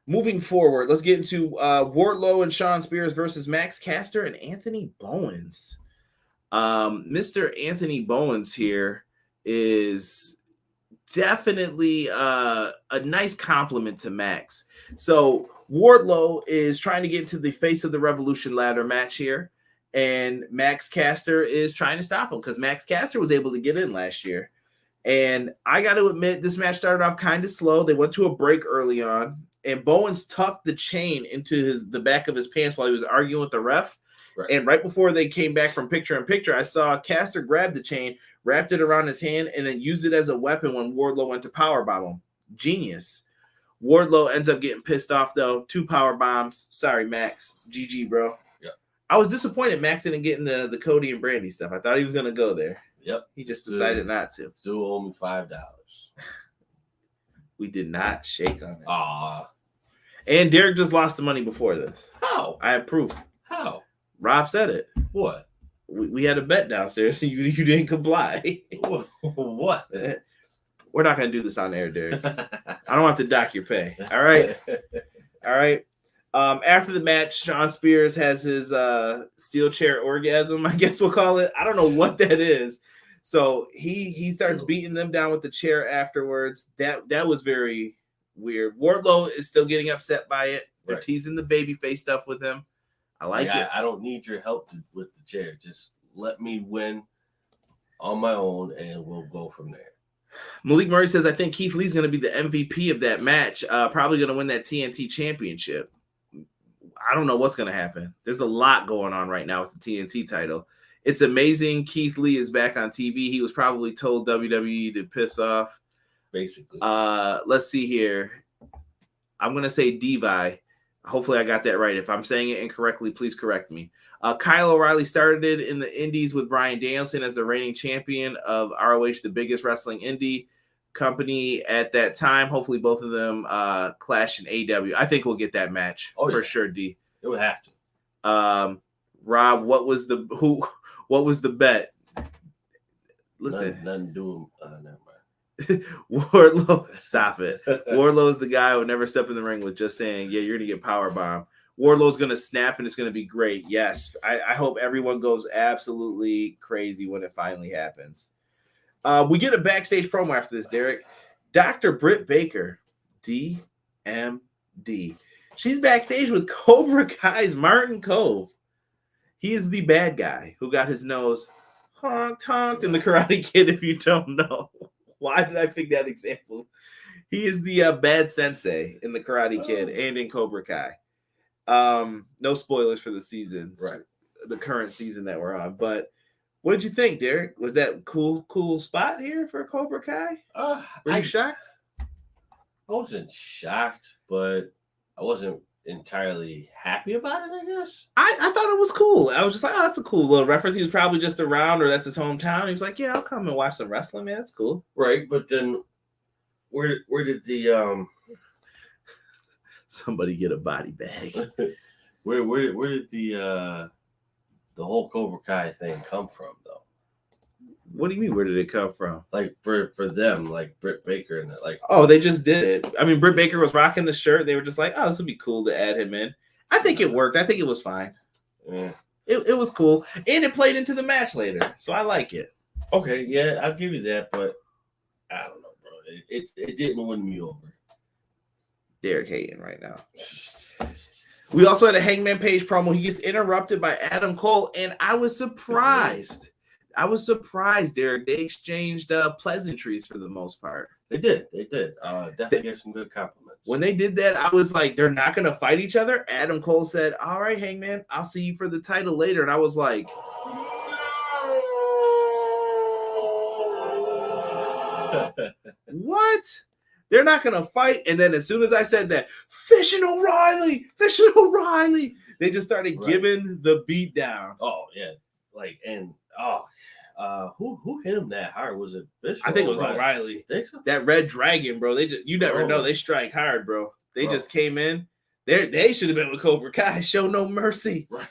Moving forward, let's get into Wardlow and Shawn Spears versus Max Caster and Anthony Bowens. Mr. Anthony Bowens here is definitely a nice compliment to Max. So Wardlow is trying to get into the face of the Revolution ladder match here, and Max Caster is trying to stop him because Max Caster was able to get in last year. And I got to admit, this match started off kind of slow. They went to a break early on, and Bowens tucked the chain into the back of his pants while he was arguing with the ref. Right. And right before they came back from picture-in-picture, I saw Caster grab the chain, wrapped it around his hand, and then used it as a weapon when Wardlow went to powerbomb him. Genius. Wardlow ends up getting pissed off, though. 2 power bombs. Sorry, Max. GG, bro. Yep. I was disappointed Max didn't get into the Cody and Brandy stuff. I thought he was going to go there. Yep. He just decided not to. Still owe me $5. We did not shake on it. And Derek just lost the money before this. How? I have proof. How? Rob said it. What? We had a bet downstairs and you didn't comply. What? We're not going to do this on air, Derek. I don't have to dock your pay. All right. All right. After the match, Shawn Spears has his steel chair orgasm, I guess we'll call it. I don't know what that is. So he starts beating them down with the chair afterwards. That was very weird. Wardlow is still getting upset by it. They're teasing the babyface stuff with him. I like it. I don't need your help with the chair. Just let me win on my own, and we'll go from there. Malik Murray says, I think Keith Lee's going to be the MVP of that match. Probably going to win that TNT championship. I don't know what's going to happen. There's a lot going on right now with the TNT title. It's amazing Keith Lee is back on TV. He was probably told WWE to piss off. Basically. Let's see here. I'm going to say Devi. Hopefully I got that right. If I'm saying it incorrectly, please correct me. Kyle O'Reilly started in the Indies with Bryan Danielson as the reigning champion of ROH, the biggest wrestling indie company at that time. Hopefully both of them clash in AEW. I think we'll get that match for sure, D. It would have to. Rob, what was the bet? Listen. Nothing to do. Never mind. Wardlow, stop it. Wardlow is the guy who would never step in the ring with just saying, yeah, you're going to get powerbomb. Wardlow's going to snap and it's going to be great. Yes. I hope everyone goes absolutely crazy when it finally happens. We get a backstage promo after this, Derek. Dr. Britt Baker, DMD. She's backstage with Cobra Kai's Martin Cove. He is the bad guy who got his nose honked in the Karate Kid, if you don't know. Why did I pick that example? He is the bad sensei in the Karate Kid and in Cobra Kai. No spoilers for the seasons, right? The current season that we're on. But what did you think, Derek? Was that cool spot here for Cobra Kai? Were you shocked? I wasn't shocked, but I wasn't entirely happy about it, I guess. I thought it was cool. I was just like, oh, that's a cool little reference. He was probably just around, or that's his hometown. He was like, yeah, I'll come and watch some wrestling, man. That's cool. Right, but then where did the somebody get a body bag? where did the whole Cobra Kai thing come from, though? What do you mean? Where did it come from? Like for them, like Britt Baker and like. Oh, they just did it. I mean, Britt Baker was rocking the shirt. They were just like, oh, this would be cool to add him in. I think it worked. I think it was fine. Yeah. It was cool, and it played into the match later, so I like it. Okay, yeah, I'll give you that, but I don't know, bro. It didn't win me over. Derek hating right now. We also had a Hangman Page promo. He gets interrupted by Adam Cole, and I was surprised. Derek. They exchanged pleasantries for the most part. They did. Definitely gave some good compliments. When they did that, I was like, they're not going to fight each other. Adam Cole said, all right, Hangman, I'll see you for the title later. And I was like, what? They're not going to fight. And then as soon as I said that, Fish and O'Reilly, they just started giving the beat down. Oh, yeah. Like, and, who hit him that hard? Was it Fish? I think it was O'Reilly. Think so? That Red Dragon, bro. You never know. They strike hard, bro. They just came in. They should have been with Cobra Kai. Show no mercy. Right.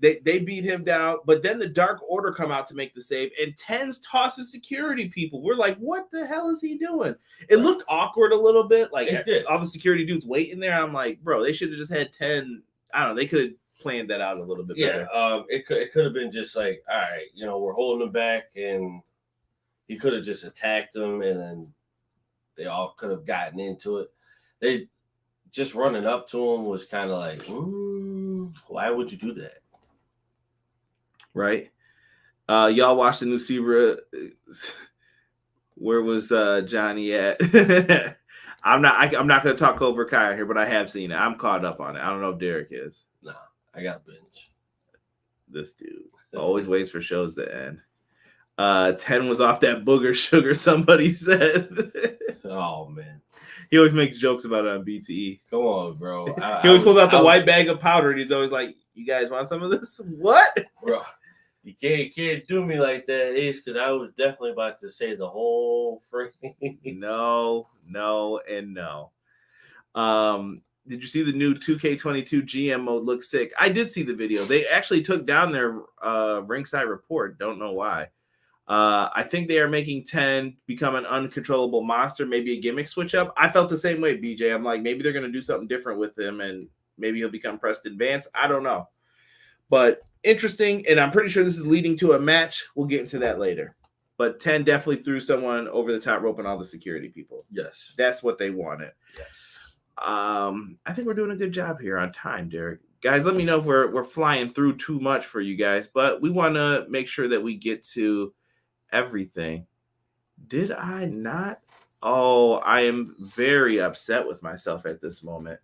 They beat him down, but then the Dark Order come out to make the save, and Tens tosses security people. We're like, what the hell is he doing? It looked awkward a little bit, like all the security dudes waiting there. I'm like, bro, they should have just had 10. I don't know. They could have planned that out a little bit better. It could have been just like, all right, we're holding him back, and he could have just attacked them, and then they all could have gotten into it. They just running up to him was kind of like, why would you do that? Right. Y'all watched the new Zebra. Where was Johnny at? I'm not going to talk Cobra Kai here, but I have seen it. I'm caught up on it. I don't know if Derek is. No, I got binge. This dude always waits for shows to end. 10 was off that booger sugar, somebody said. Oh, man. He always makes jokes about it on BTE. Come on, bro. He always pulls out the white bag of powder, and he's always like, you guys want some of this? What? Bro, you can't do me like that, Ace, because I was definitely about to say the whole phrase. No, and no. Did you see the new 2K22 GM mode? Looks sick. I did see the video. They actually took down their ringside report. Don't know why. I think they are making 10 become an uncontrollable monster, maybe a gimmick switch up. I felt the same way, BJ. I'm like, maybe they're going to do something different with him, and maybe he'll become Preston Vance. I don't know. But interesting, and I'm pretty sure this is leading to a match. We'll get into that later. But 10 definitely threw someone over the top rope and all the security people. Yes. That's what they wanted. Yes. I think we're doing a good job here on time, Derek. Guys, let me know if we're flying through too much for you guys, but we want to make sure that we get to everything. Did I not? Oh, I am very upset with myself at this moment.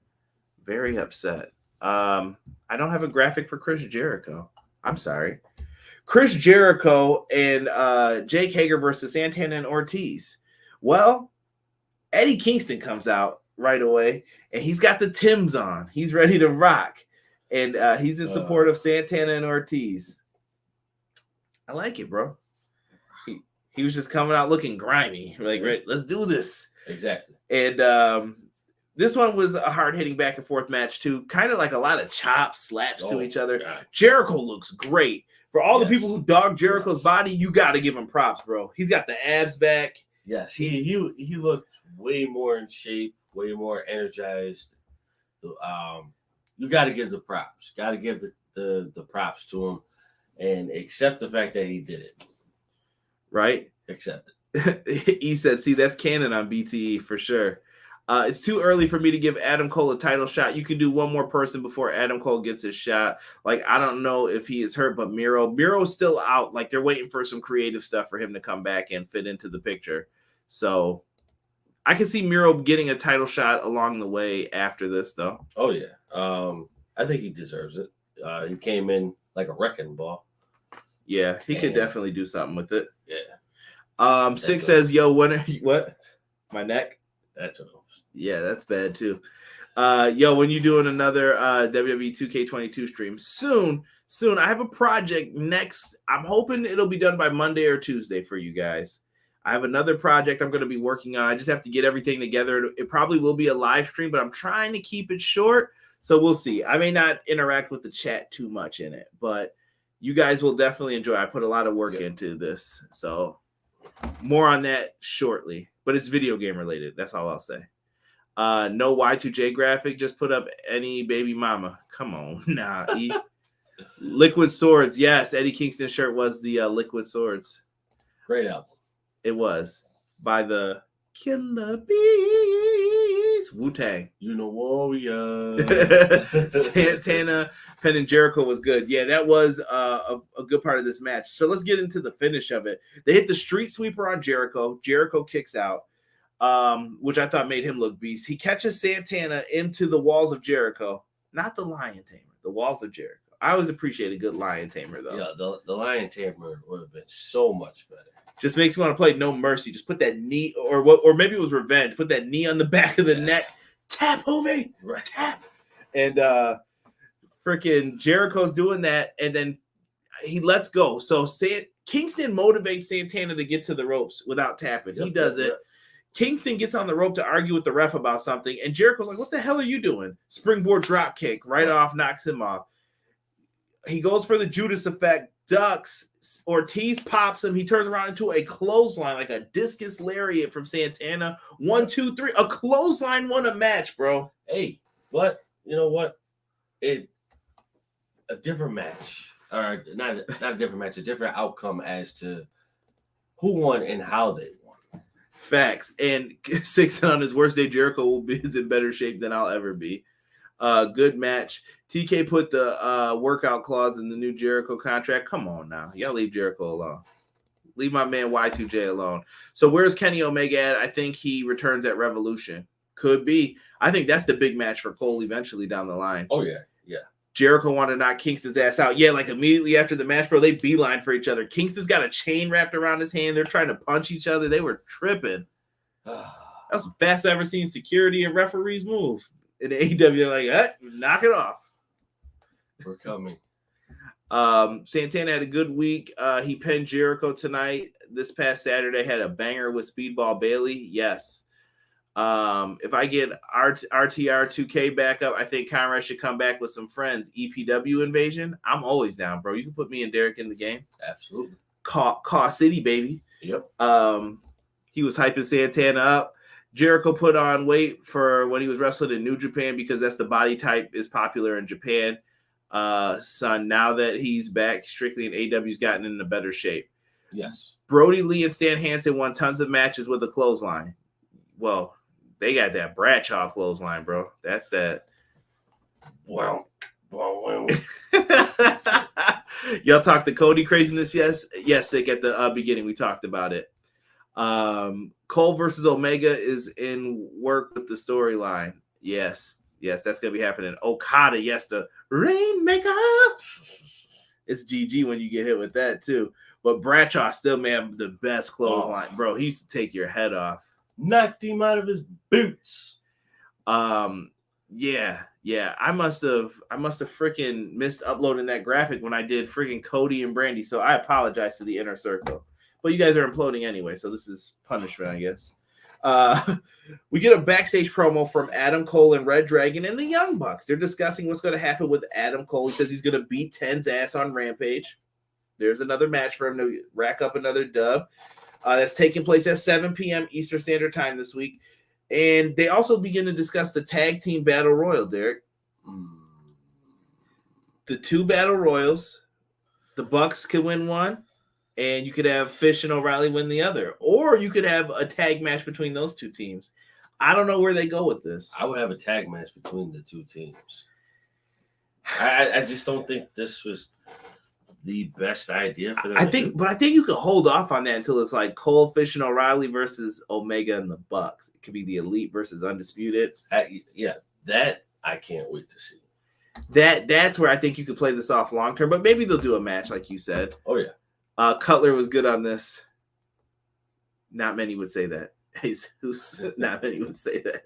Very upset. I don't have a graphic for Chris Jericho. I'm sorry. Chris Jericho and Jake Hager versus Santana and Ortiz. Well, Eddie Kingston comes out right away, and he's got the Timbs on. He's ready to rock, and he's in support of Santana and Ortiz. I like it, bro. He was just coming out looking grimy. Like, right, let's do this. Exactly. And this one was a hard-hitting back-and-forth match, too. Kind of like a lot of chops, slaps to each other. God. Jericho looks great. For all the people who dog Jericho's body, you got to give him props, bro. He's got the abs back. Yes, he looked way more in shape, way more energized. You got to give the props. Got to give the props to him, and accept the fact that he did it. Right? Accept it. He said, "See, that's canon on BTE for sure." It's too early for me to give Adam Cole a title shot. You can do one more person before Adam Cole gets his shot. Like, I don't know if he is hurt, but Miro's still out. Like, they're waiting for some creative stuff for him to come back and fit into the picture. So I can see Miro getting a title shot along the way after this, though. Oh, yeah. I think he deserves it. He came in like a wrecking ball. Yeah, he could definitely do something with it. Yeah. Six says, "Yo, when are you, what? My neck? That's what. Yeah, that's bad too. Yo, when you doing another WWE 2K22 stream? Soon. I have a project next. I'm hoping it'll be done by Monday or Tuesday for you guys. I have another project I'm going to be working on. I just have to get everything together. It probably will be a live stream, but I'm trying to keep it short. So we'll see. I may not interact with the chat too much in it, but you guys will definitely enjoy. I put a lot of work into this. So more on that shortly, but it's video game related. That's all I'll say. No Y2J graphic. Just put up any baby mama. Come on. Nah. Liquid Swords. Yes. Eddie Kingston's shirt was the Liquid Swords. Great album. It was by the Killer Bees. Wu-Tang. You know, warrior. Santana, Penn, and Jericho was good. Yeah, that was a good part of this match. So let's get into the finish of it. They hit the street sweeper on Jericho. Jericho kicks out, which I thought made him look beast. He catches Santana into the walls of Jericho. Not the Lion Tamer, the walls of Jericho. I always appreciate a good Lion Tamer, though. Yeah, the Lion Tamer would have been so much better. Just makes me want to play No Mercy. Just put that knee, or maybe it was Revenge. Put that knee on the back of the neck. Tap, Jose. Right. Tap. And freaking Jericho's doing that, and then he lets go. So Kingston motivates Santana to get to the ropes without tapping. He does it. Kingston gets on the rope to argue with the ref about something, and Jericho's like, "What the hell are you doing?" Springboard drop kick right off, knocks him off. He goes for the Judas effect, ducks. Ortiz pops him. He turns around into a clothesline, like a discus lariat from Santana. 1, 2, 3. A clothesline won a match, bro. Hey, but you know what? A different match, or not a different match, a different outcome as to who won and how they won. Facts. And 6 on his worst day, Jericho is in better shape than I'll ever be. Good match. TK put the workout clause in the new Jericho contract. Come on now. Y'all leave Jericho alone. Leave my man Y2J alone. So where's Kenny Omega at? I think he returns at Revolution. Could be. I think that's the big match for Cole eventually down the line. Oh, yeah. Yeah. Jericho wanted to knock Kingston's ass out. Yeah, like immediately after the match, bro, they beeline for each other. Kingston's got a chain wrapped around his hand. They're trying to punch each other. They were tripping. That's the fastest I've ever seen security and referees move. In the AEW, they're like, knock it off. We're coming. Santana had a good week. He pinned Jericho tonight. This past Saturday had a banger with Speedball Bailey. Yes. If I get RTR 2K back up, I think Conrad should come back with some friends. EPW Invasion. I'm always down, bro. You can put me and Derek in the game. Absolutely. Caw City, baby. Yep. He was hyping Santana up. Jericho put on weight for when he was wrestling in New Japan because that's the body type is popular in Japan. Son, now that he's back strictly in AEW, he's gotten into better shape. Yes. Brody Lee and Stan Hansen won tons of matches with a clothesline. Well, they got that Bradshaw clothesline, bro. That's that. Wow. Y'all talked the Cody craziness, yes, Sick, at the beginning. We talked about it. Cole versus Omega is in work with the storyline. Yes, that's gonna be happening. Okada, yes, the Rainmaker. It's GG when you get hit with that too. But Bradshaw still may have the best clothesline, bro. He used to take your head off. Knocked him out of his boots. Yeah. I must have freaking missed uploading that graphic when I did freaking Cody and Brandy. So I apologize to the inner circle. But you guys are imploding anyway, so this is punishment, I guess. We get a backstage promo from Adam Cole and Red Dragon and the Young Bucks. They're discussing what's going to happen with Adam Cole. He says he's going to beat Ten's ass on Rampage. There's another match for him to rack up another dub. That's taking place at 7 p.m. Eastern Standard Time this week. And they also begin to discuss the tag team battle royal, Derek. The 2 battle royals, the Bucks could win one, and you could have Fish and O'Reilly win the other. Or you could have a tag match between those 2 teams. I don't know where they go with this. I would have a tag match between the 2 teams. I just don't think this was the best idea for them. I think you could hold off on that until it's like Cole, Fish, and O'Reilly versus Omega and the Bucks. It could be the Elite versus Undisputed. That I can't wait to see. That's where I think you could play this off long term, but maybe they'll do a match like you said. Oh yeah. Cutler was good on this. Not many would say that. Not many would say that.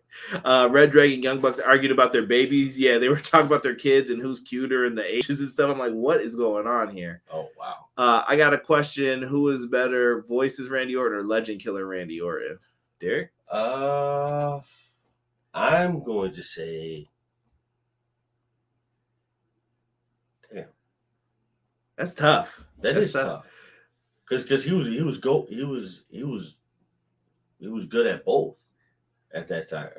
Red Dragon Young Bucks argued about their babies. Yeah, they were talking about their kids and who's cuter and the ages and stuff. I'm like, what is going on here? Oh, wow. I got a question. Who is better, Voices Randy Orton or Legend Killer Randy Orton? Derek? I'm going to say... Damn. That's tough. That's is tough. Because he was good at both at that time.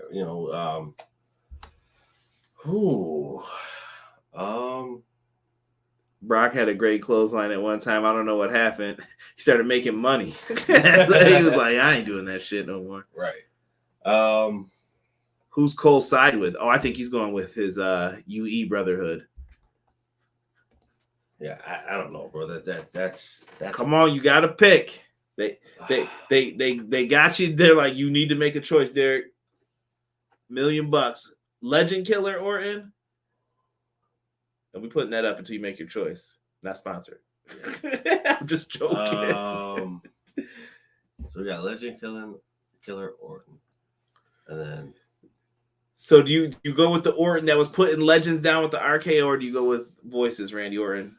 Brock had a great clothesline at one time. I don't know what happened. He started making money. He was like, I ain't doing that shit no more. Right. Who's Cole side with? Oh, I think he's going with his UE Brotherhood. Yeah, I don't know, bro. That's come on, you gotta pick. They got you. They're like, you need to make a choice, Derek. $1 million. Legend Killer Orton. And we putting that up until you make your choice. Not sponsored. I'm just joking. So we got Legend Killer Orton. And then so do you go with the Orton that was putting Legends down with the RKO, or do you go with Voices, Randy Orton?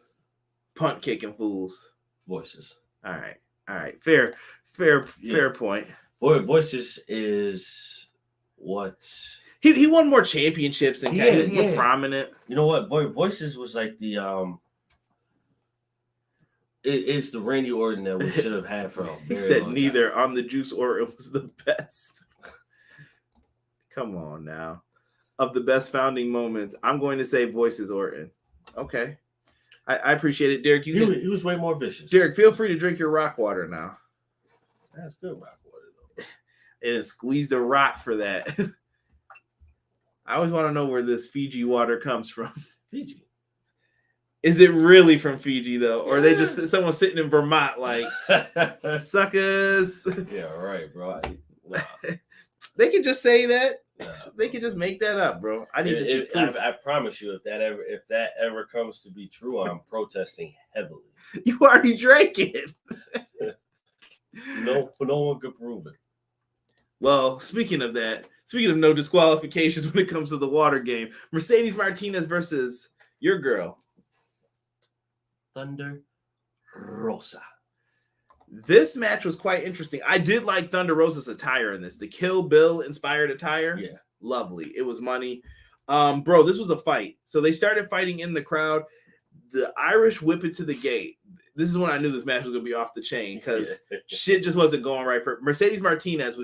Punt kicking fools. Voices. All right. Fair point. Voices is what he won more championships and he was more prominent. You know what? Voices was like the it's the Randy Orton that we should have had for a very He said long neither time. On the Juice or it was the best. Come on now. Of the best founding moments, I'm going to say Voices Orton. Okay. I appreciate it, Derek. He was way more vicious. Derek, feel free to drink your rock water now. That's good rock water, though. And squeeze the rock for that. I always want to know where this Fiji water comes from. Fiji. Is it really from Fiji, though? Or are they just someone sitting in Vermont like, suckers? Yeah, right, bro. Nah. They can just say that. Nah, they can just make that up, bro. I need to see proof. I promise you, if that ever comes to be true, I'm protesting heavily. You already drank it. No one could prove it. Well, speaking of no disqualifications when it comes to the water game, Mercedes Martinez versus your girl, Thunder Rosa. This match was quite interesting. I did like Thunder Rosa's attire in this. The Kill Bill inspired attire. Yeah. Lovely. It was money. Bro, this was a fight. So they started fighting in the crowd. The Irish whip it to the gate. This is when I knew this match was going to be off the chain because shit just wasn't going right for Mercedes Martinez,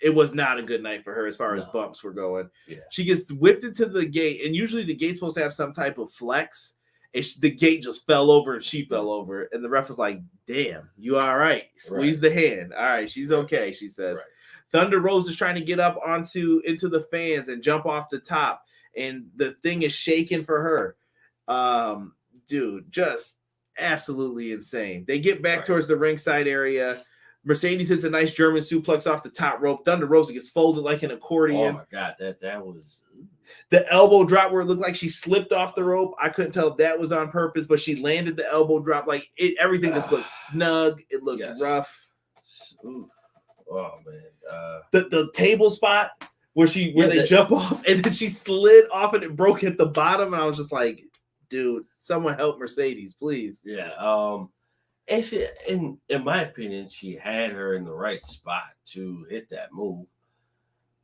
it was not a good night for her as far as bumps were going. Yeah. She gets whipped into the gate, and usually the gate's supposed to have some type of flex. And the gate just fell over, and she fell over. And the ref was like, damn, you all right. Squeeze the hand. All right, she's okay, she says. Right. Thunder Rose is trying to get up into the fans and jump off the top, and the thing is shaking for her. dude, just absolutely insane. They get back Right. towards the ringside area. Mercedes hits a nice German suplex off the top rope. Thunder Rosa gets folded like an accordion. Oh my god, that was The elbow drop where it looked like she slipped off the rope. I couldn't tell if that was on purpose, but she landed the elbow drop. Like everything just looked snug. It looked rough. Ooh. Oh man. The table spot where they jump off and then she slid off and it broke at the bottom. And I was just like, dude, someone help Mercedes, please. Yeah. And she, in my opinion, she had her in the right spot to hit that move.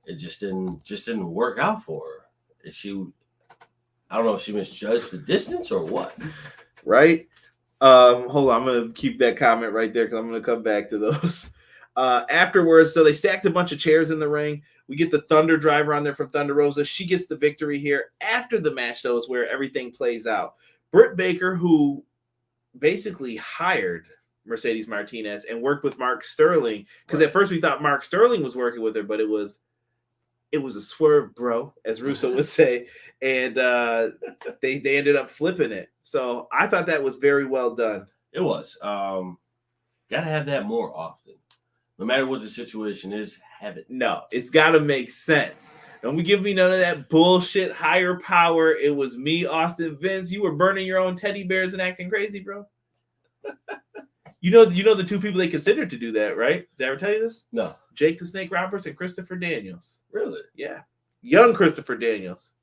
It just didn't work out for her. I don't know if she misjudged the distance or what. Right? Hold on, I'm gonna keep that comment right there because I'm gonna come back to those. Afterwards, so they stacked a bunch of chairs in the ring. We get the Thunder Driver on there from Thunder Rosa. She gets the victory here. After the match, though, is where everything plays out. Britt Baker, who basically hired Mercedes Martinez and worked with Mark Sterling, because at first we thought Mark Sterling was working with her, but it was a swerve, bro, as Russo would say, and they ended up flipping it. So I thought that was very well done. It was. Gotta have that more often. No matter what the situation is, have it. No, it's got to make sense. Don't give me none of that bullshit higher power. It was me, Austin, Vince. You were burning your own teddy bears and acting crazy, bro. You know the two people they considered to do that, right? Did I ever tell you this? No. Jake the Snake Roberts and Christopher Daniels. Really? Yeah. Young Christopher Daniels.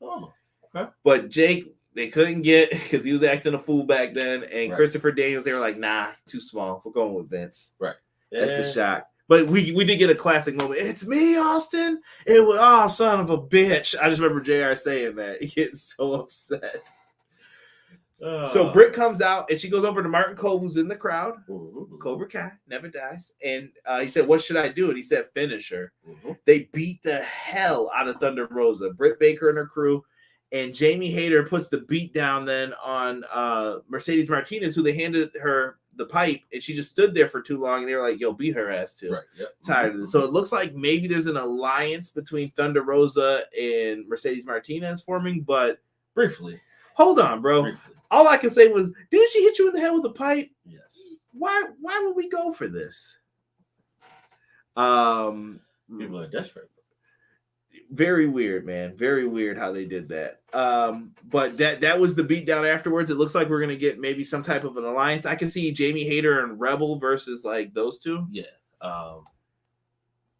Oh, okay. But Jake, they couldn't get because he was acting a fool back then. And Christopher Daniels, they were like, nah, too small. We're going with Vince. Right. That's the shock. But we did get a classic moment. It's me, Austin. It was, son of a bitch. I just remember JR saying that. He gets so upset. So Britt comes out and she goes over to Martin Cole, who's in the crowd. Mm-hmm. Cobra Kai never dies. And he said, what should I do? And he said, finish her. Mm-hmm. They beat the hell out of Thunder Rosa. Britt Baker and her crew. And Jamie Hayter puts the beat down then on Mercedes Martinez, who they handed her the pipe, and she just stood there for too long. And they were like, yo, beat her ass too. Right. Yep. Tired of this. So it looks like maybe there's an alliance between Thunder Rosa and Mercedes Martinez forming, but briefly. Hold on, bro. Briefly. All I can say was, didn't she hit you in the head with a pipe? Yes. Why would we go for this? People are desperate. Very weird, man. Very weird how they did that. But that was the beatdown afterwards. It looks like we're gonna get maybe some type of an alliance. I can see Jamie Hayter and Rebel versus like those two. Yeah.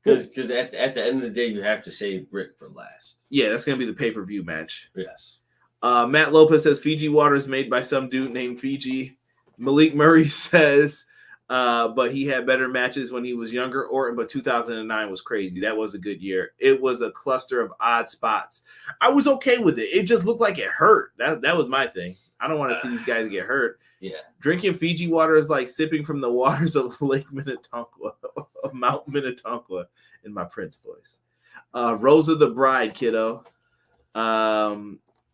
Because at the end of the day, you have to save Britt for last. Yeah, that's gonna be the pay-per-view match. Yes. Matt Lopez says Fiji water is made by some dude named Fiji. Malik Murray says, but he had better matches when he was younger. But 2009 was crazy. That was a good year. It was a cluster of odd spots. I was okay with it. It just looked like it hurt. That was my thing. I don't want to see these guys get hurt. Yeah. Drinking Fiji water is like sipping from the waters of Lake Minnetonka, of Mount Minnetonka, in my Prince voice. Rosa the Bride, kiddo.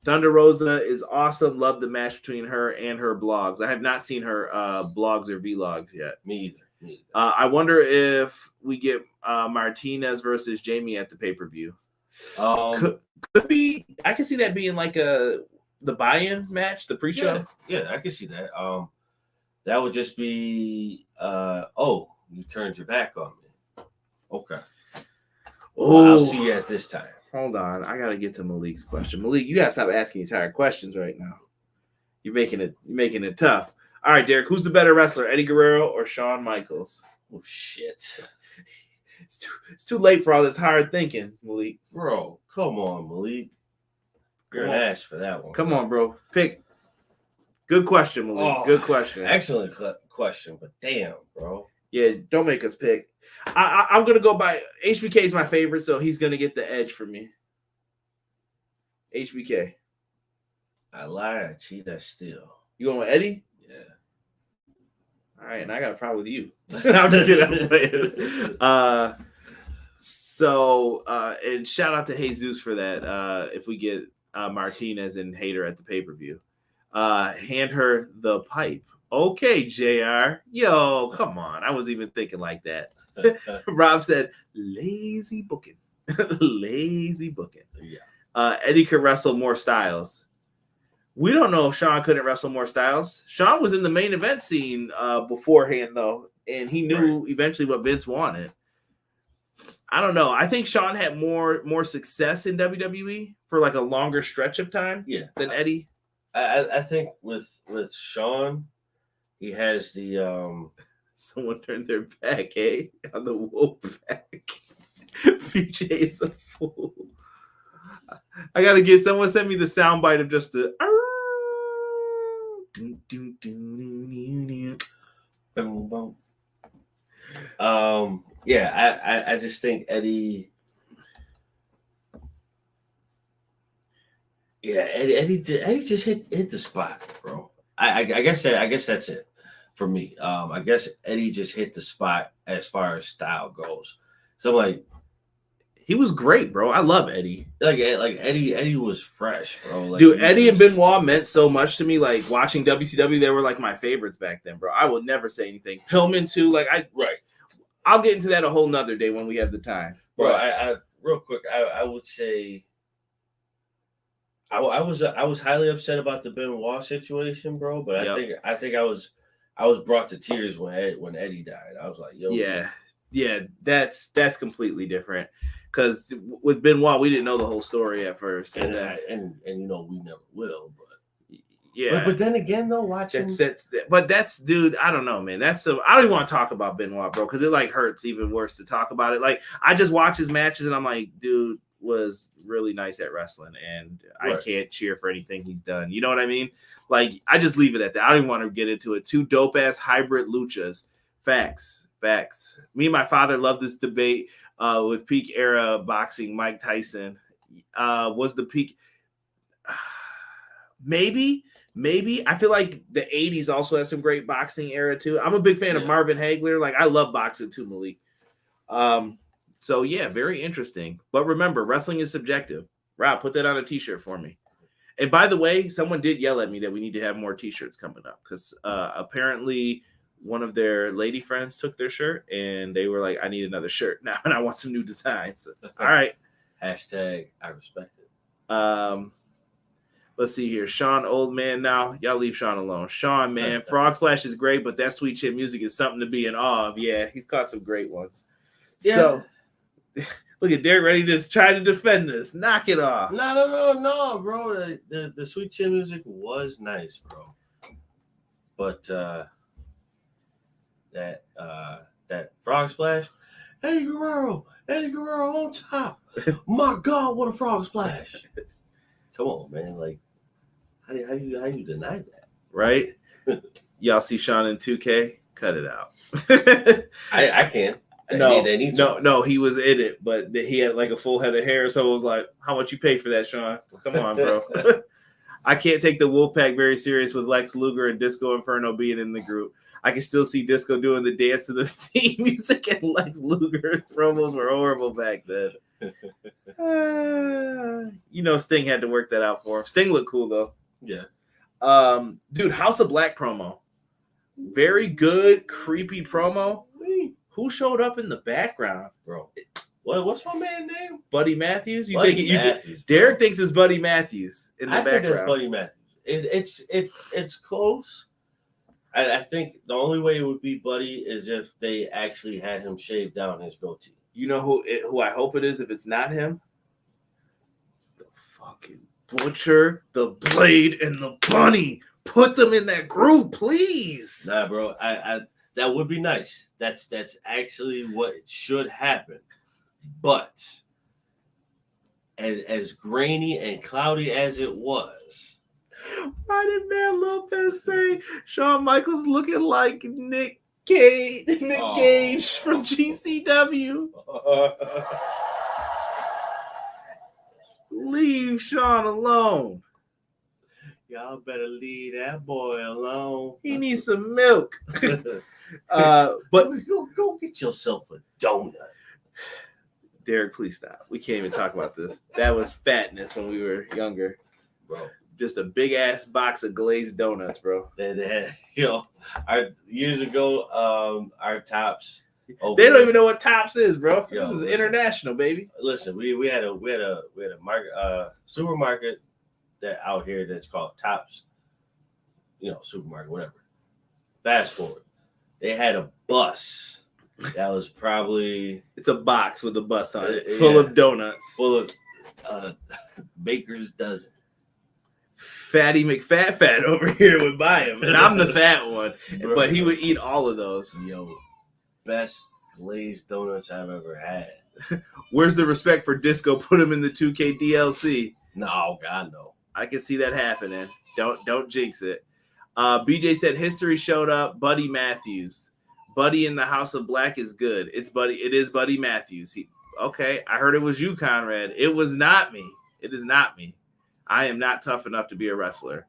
Thunder Rosa is awesome. Love the match between her and her blogs. I have not seen her blogs or vlogs yet. Me either. I wonder if we get Martinez versus Jamie at the pay-per-view. Could be. I can see that being like the buy-in match, the pre-show. Yeah, I can see that. That would just be you turned your back on me. Okay. Well, I'll see you at this time. Hold on, I gotta get to Malik's question. Malik, you gotta stop asking these hard questions right now. You're making it tough. All right, Derek, who's the better wrestler, Eddie Guerrero or Shawn Michaels? Oh shit! It's too late for all this hard thinking, Malik. Bro, come on, Malik. You're an ass for that one. Come on, bro. Pick. Good question, Malik. Good question. Excellent question, but damn, bro. Yeah, don't make us pick. I'm going to go by HBK is my favorite, so he's going to get the edge for me. HBK. I lie, I cheat, I steal. You going with Eddie? Yeah. All right, and I got a problem with you. I'm just kidding. And shout out to Jesus for that. If we get Martinez and Hayter at the pay-per-view. Hand her the pipe. Okay, JR. Yo, come on. I wasn't even thinking like that. Rob said, lazy booking. Lazy booking. Yeah. Eddie could wrestle more styles. We don't know if Sean couldn't wrestle more styles. Sean was in the main event scene beforehand, though, and he knew eventually what Vince wanted. I don't know. I think Sean had more success in WWE for like a longer stretch of time than Eddie. I think with Sean, he has the someone turned their back, on the wolf back. VJ is a fool. I gotta get someone send me the soundbite of just the boom boom. I just think Eddie. Yeah, Eddie just hit the spot, bro. I guess that's it for me. I guess Eddie just hit the spot as far as style goes. So like, he was great, bro. I love Eddie. Like Eddie was fresh, bro. Like, dude, Eddie and Benoit meant so much to me. Like watching WCW, they were like my favorites back then, bro. I would never say anything. Pillman too. Like I'll get into that a whole nother day when we have the time. Bro, I real quick, I would say I was highly upset about the Benoit situation, bro. But I think I was brought to tears when Eddie died. I was like, yo, yeah, that's completely different. Because with Benoit, we didn't know the whole story at first, and you know we never will. But yeah, but then again, though, watching that's dude. I don't know, man. I don't even want to talk about Benoit, bro, because it like hurts even worse to talk about it. Like I just watch his matches and I'm like, dude was really nice at wrestling, and I can't cheer for anything he's done. You know what I mean? Like I just leave it at that. I don't even want to get into it. Two dope ass hybrid luchas. Facts. Me and my father love this debate. With peak era boxing, Mike Tyson was the peak. Maybe. I feel like the 80s also has some great boxing era too. I'm a big fan of Marvin Hagler. Like I love boxing too, Malik. So yeah, very interesting. But remember, wrestling is subjective. Rob, put that on a t-shirt for me. And by the way, someone did yell at me that we need to have more t-shirts coming up because apparently one of their lady friends took their shirt and they were like, I need another shirt now and I want some new designs. All right. Hashtag I respect it. Let's see here. Sean, old man now. Y'all leave Sean alone. Sean, man, Frog Splash is great, but that Sweet Chin music is something to be in awe of. Yeah, he's caught some great ones. Yeah. So look at Derek ready to try to defend this. Knock it off. No, bro. The Sweet Chin music was nice, bro. But that Frog Splash, Eddie Guerrero on top. My God, what a Frog Splash! Come on, man. Like, how you deny that? Right? Y'all see Sean in 2K? Cut it out. I can't. No, he was in it, but he had like a full head of hair. So it was like, how much you pay for that, Sean? Come on, bro. I can't take the Wolfpack very serious with Lex Luger and Disco Inferno being in the group. I can still see Disco doing the dance to the theme music, and Lex Luger promos were horrible back then. Sting had to work that out for him. Sting looked cool though. Yeah. Dude, House of Black promo. Very good, creepy promo. Who showed up in the background, bro? What's my man's name? Buddy Matthews. Matthews. Derek thinks it's Buddy Matthews in the background. I think it's Buddy Matthews. It's close. I think the only way it would be Buddy is if they actually had him shave down his goatee. You know who I hope it is if it's not him? The fucking Butcher, the Blade, and the Bunny. Put them in that group, please. Nah, bro. I that would be nice. That's actually what should happen. But as grainy and cloudy as it was, why did Man Lopez say Shawn Michaels looking like Nick Gage from GCW? Leave Shawn alone. Y'all better leave that boy alone. He needs some milk. But go get yourself a donut. Derek, please stop. We can't even talk about this. That was fatness when we were younger, bro. Just a big ass box of glazed donuts, bro. Years ago, our Tops. They don't even know what Tops is, bro. This is international, baby. Listen, we had a supermarket that out here that's called Tops, supermarket, whatever. Fast forward, they had a bus that was probably it's a box with a bus on it, full of donuts, full of Baker's dozen. Fatty McFat over here would buy him, and I'm the fat one, Bro, but he would eat all of those. Yo, best glazed donuts I've ever had. Where's the respect for Disco? Put him in the 2K DLC. No, God, no. I can see that happening. Don't jinx it. BJ said history showed up. Buddy Matthews. Buddy in the House of Black is good. It is Buddy Matthews. Okay, I heard it was you, Conrad. It was not me. It is not me. I am not tough enough to be a wrestler.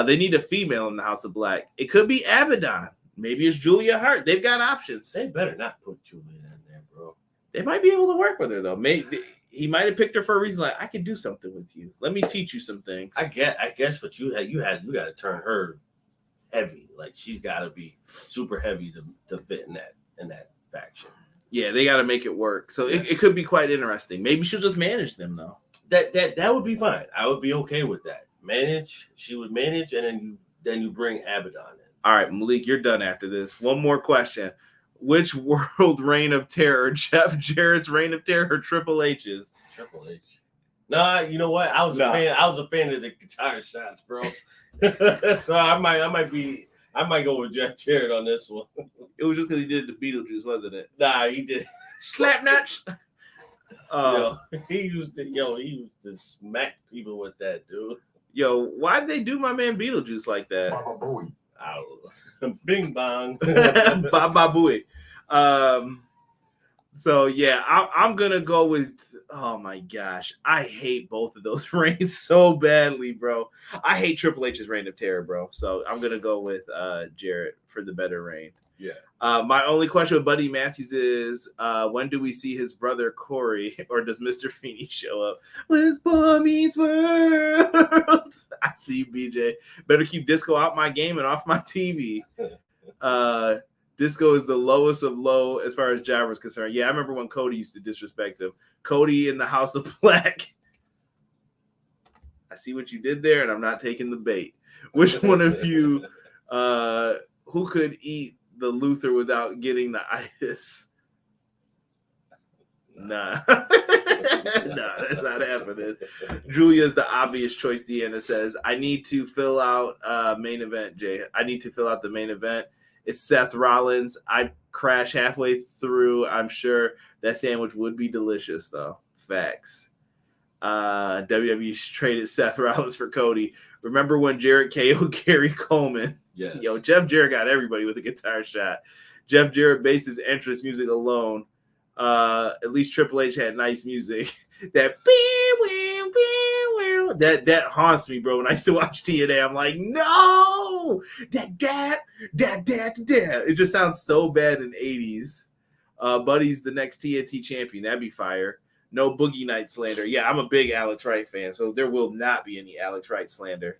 They need a female in the House of Black. It could be Abaddon. Maybe it's Julia Hart. They've got options. They better not put Julia in there, bro. They might be able to work with her, though. Maybe he might have picked her for a reason. Like, I can do something with you. Let me teach you some things. I guess, but you got to turn her heavy. Like, she's got to be super heavy to fit in that faction. Yeah, they got to make it work. So it could be quite interesting. Maybe she'll just manage them, though. That would be fine. I would be okay with that. She would manage, and then you bring Abaddon in. All right, Malik, you're done after this. One more question. Which world reign of terror, Jeff Jarrett's reign of terror or Triple H's? Triple H. Nah, you know what? I was a fan of the guitar shots, bro. So I might go with Jeff Jarrett on this one. It was just because he did the Beetlejuice, wasn't it? Nah, he did. Slapnuts. He used to smack people with that, dude. Yo, why'd they do my man Beetlejuice like that? I don't know. Bing bong. Baba Booey. So yeah, I'm gonna go with. Oh my gosh, I hate both of those reigns so badly, bro. I hate Triple H's reign of terror, bro. So I'm gonna go with Jarrett for the better reign. Yeah. My only question with Buddy Matthews is when do we see his brother Corey, or does Mr. Feeney show up? When his boy meets world. I see you, BJ. Better keep Disco out my game and off my TV. Disco is the lowest of low as far as Jabber is concerned. Yeah, I remember when Cody used to disrespect him. Cody in the House of Black. I see what you did there, and I'm not taking the bait. Which one of you who could eat the Luther without getting the itis? Nah. Nah, that's not happening. Julia's the obvious choice. Deanna says, I need to fill out main event, Jay. I need to fill out the main event. It's Seth Rollins. I'd crash halfway through. I'm sure that sandwich would be delicious, though. Facts. WWE traded Seth Rollins for Cody. Remember when Jarrett KO'd Gary Coleman? Yes. Yo, Jeff Jarrett got everybody with a guitar shot. Jeff Jarrett based his entrance music alone. At least Triple H had nice music. That haunts me, bro. When I used to watch TNA, I'm like, no, that. It just sounds so bad in the 80s. Buddy's the next TNT champion. That'd be fire. No Boogie Night slander. Yeah, I'm a big Alex Wright fan, so there will not be any Alex Wright slander.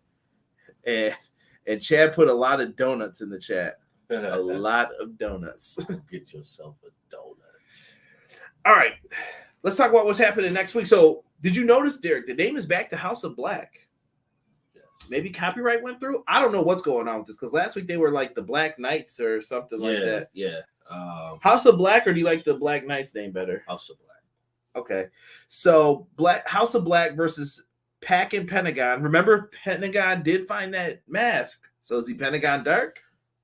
And Chad put a lot of donuts in the chat. A lot of donuts. Get yourself a donut. All right, let's talk about what's happening next week. So, did you notice, Derek, the name is back to House of Black? Yes. Maybe copyright went through? I don't know what's going on with this, because last week they were like the Black Knights or something like that. Yeah. House of Black, or do you like the Black Knights name better? House of Black. Okay. So, House of Black versus Pac and Pentagon. Remember, Pentagon did find that mask. So, is he Pentagon Dark?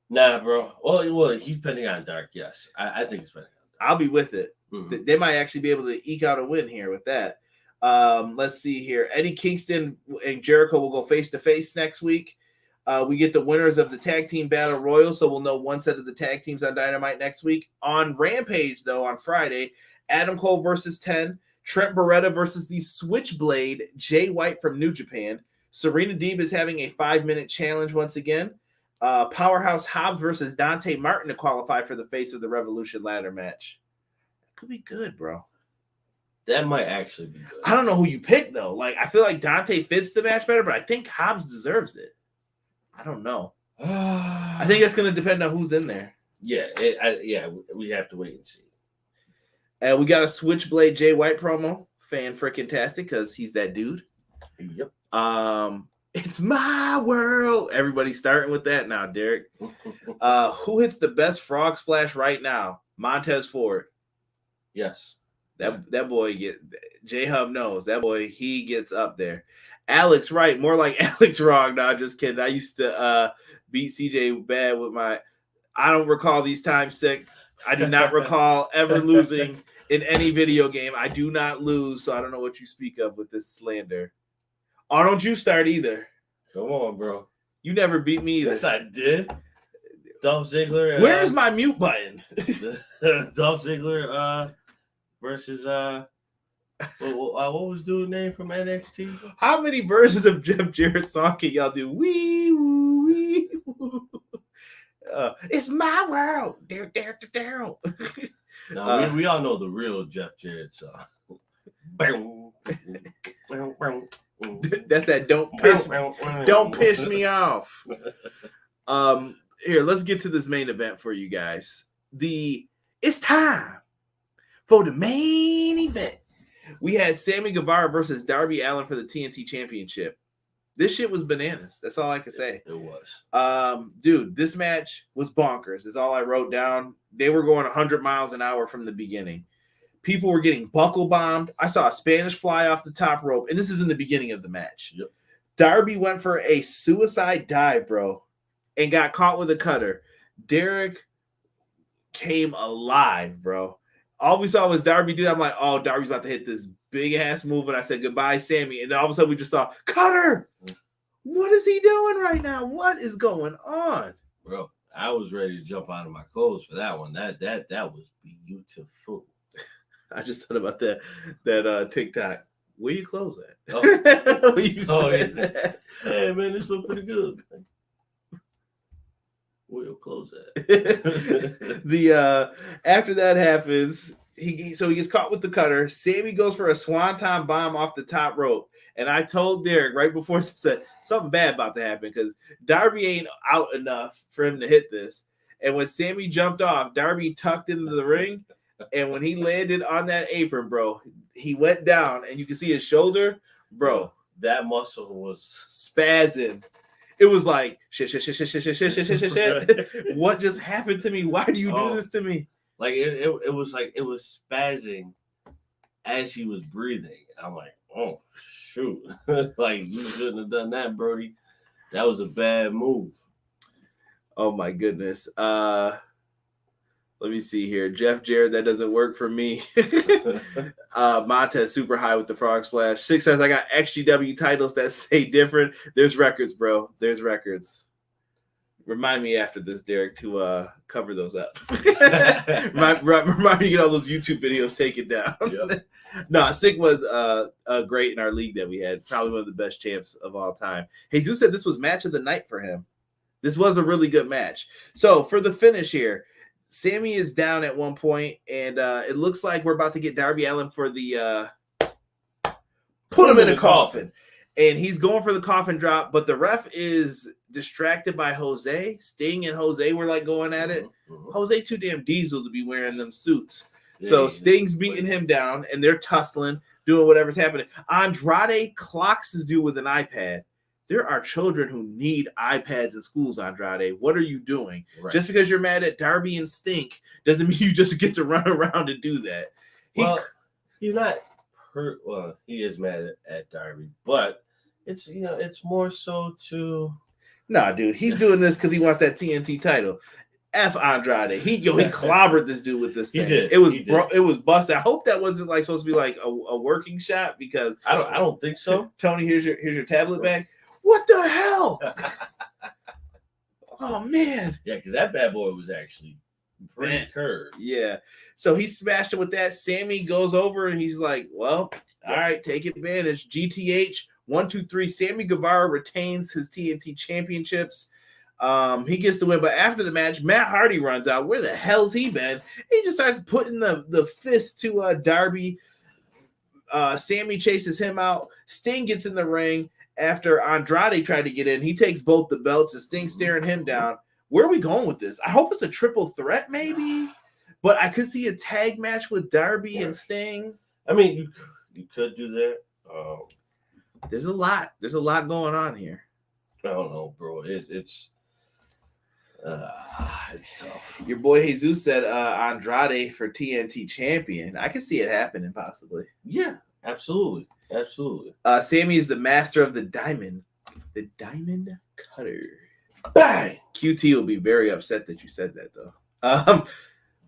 Nah, bro. Well, he's Pentagon Dark, yes. I think it's Pentagon Dark. I'll be with it. Mm-hmm. They might actually be able to eke out a win here with that. Let's see here. Eddie Kingston and Jericho will go face-to-face next week. We get the winners of the Tag Team Battle Royal, so we'll know one set of the tag teams on Dynamite next week. On Rampage, though, on Friday, Adam Cole versus 10, Trent Beretta versus the Switchblade, Jay White from New Japan. Serena Deeb is having a 5-minute challenge once again. Powerhouse Hobbs versus Dante Martin to qualify for the face of the Revolution ladder match. Could be good, bro. That might actually be good. I don't know who you pick, though. Like, I feel like Dante fits the match better, but I think Hobbs deserves it. I don't know. I think it's going to depend on who's in there. Yeah, we have to wait and see. We got a Switchblade Jay White promo. Fan-freaking-tastic, because he's that dude. Yep. It's my world. Everybody's starting with that now, Derek. Who hits the best frog splash right now? Montez Ford. Yes. That boy J-Hub knows. That boy, he gets up there. Alex Wright, more like Alex Wrong. No, just kidding. I used to beat CJ bad with my. I don't recall these times sick. I do not recall ever losing in any video game. I do not lose, so I don't know what you speak of with this slander. Oh, don't you start either. Come on, bro. You never beat me either. Yes, I did. Dolph Ziggler. Where's my mute button? Dolph Ziggler versus what was dude's name from NXT? How many versions of Jeff Jarrett's song can y'all do? Wee woo wee woo. It's my world. No, we all know the real Jeff Jarrett song. That's that don't piss me off. Here, let's get to this main event for you guys. It's time for the main event. We had Sammy Guevara versus Darby Allin for the TNT Championship. This shit was bananas. That's all I can say. It was. Dude, this match was bonkers. Is all I wrote down. They were going 100 miles an hour from the beginning. People were getting buckle bombed. I saw a Spanish fly off the top rope, and this is in the beginning of the match. Yep. Darby went for a suicide dive, bro, and got caught with a cutter. Derek came alive, bro. All we saw was Darby do that. I'm like, oh, Darby's about to hit this big-ass move, and I said, goodbye, Sammy. And then all of a sudden, we just saw, cutter! What is he doing right now? What is going on? Bro, I was ready to jump out of my clothes for that one. That was beautiful. I just thought about that TikTok. Where you close at? Oh, Yeah. Hey, man, this look pretty good. Where you close at? After that happens, he gets caught with the cutter. Sammy goes for a swanton bomb off the top rope. And I told Derek right before I said something bad about to happen because Darby ain't out enough for him to hit this. And when Sammy jumped off, Darby tucked into the ring. And when he landed on that apron, bro, he went down and you can see his shoulder, bro. That muscle was spazzing. It was like shit. What just happened to me? Why do you do this to me? Like it was like it was spazzing as he was breathing. I'm like, oh shoot. Like you shouldn't have done that, Brody. That was a bad move. Oh my goodness. Let me see here. Jeff Jarrett, that doesn't work for me. Montez super high with the frog splash. 6 says I got XGW titles that say different. There's records, bro. There's records. Remind me after this, Derek, to cover those up. remind me to get all those YouTube videos taken down. Yep. No, Sick was great in our league that we had. Probably one of the best champs of all time. Jesus said this was match of the night for him. This was a really good match. So for the finish here, Sammy is down at one point, and it looks like we're about to get Darby Allin for the put him in a coffin. And he's going for the coffin drop, but the ref is distracted by Jose. Sting and Jose were like going at it. Mm-hmm. Jose too damn diesel to be wearing them suits. Yeah, so Sting's beating him down, and they're tussling, doing whatever's happening. Andrade clocks this dude with an iPad. There are children who need iPads in schools, Andrade. What are you doing? Right. Just because you're mad at Darby and Stink doesn't mean you just get to run around and do that. He's not hurt. Well, he is mad at Darby, but it's more so to. Nah, dude, he's doing this because he wants that TNT title. F Andrade. He clobbered this dude with this thing. He did. It was busted. I hope that wasn't like supposed to be like a working shot because I don't think so. Tony, here's your tablet back. What the hell? Oh man. Yeah, because that bad boy was actually pretty curved. Yeah. So he smashed him with that. Sammy goes over and he's like, well, all right, take advantage. GTH 1, 2, 3. Sammy Guevara retains his TNT championships. He gets the win, but after the match, Matt Hardy runs out. Where the hell's he been? He just starts putting the fist to Darby. Sammy chases him out. Sting gets in the ring. After Andrade tried to get in, he takes both the belts and Sting staring him down. Where are we going with this? I hope it's a triple threat, maybe. But I could see a tag match with Darby and Sting. I mean, you could do that. There's a lot going on here. I don't know, bro. It's tough. Your boy Jesus said Andrade for TNT champion. I can see it happening possibly. Yeah, absolutely. Sammy is the master of the diamond cutter. Bang! QT will be very upset that you said that though.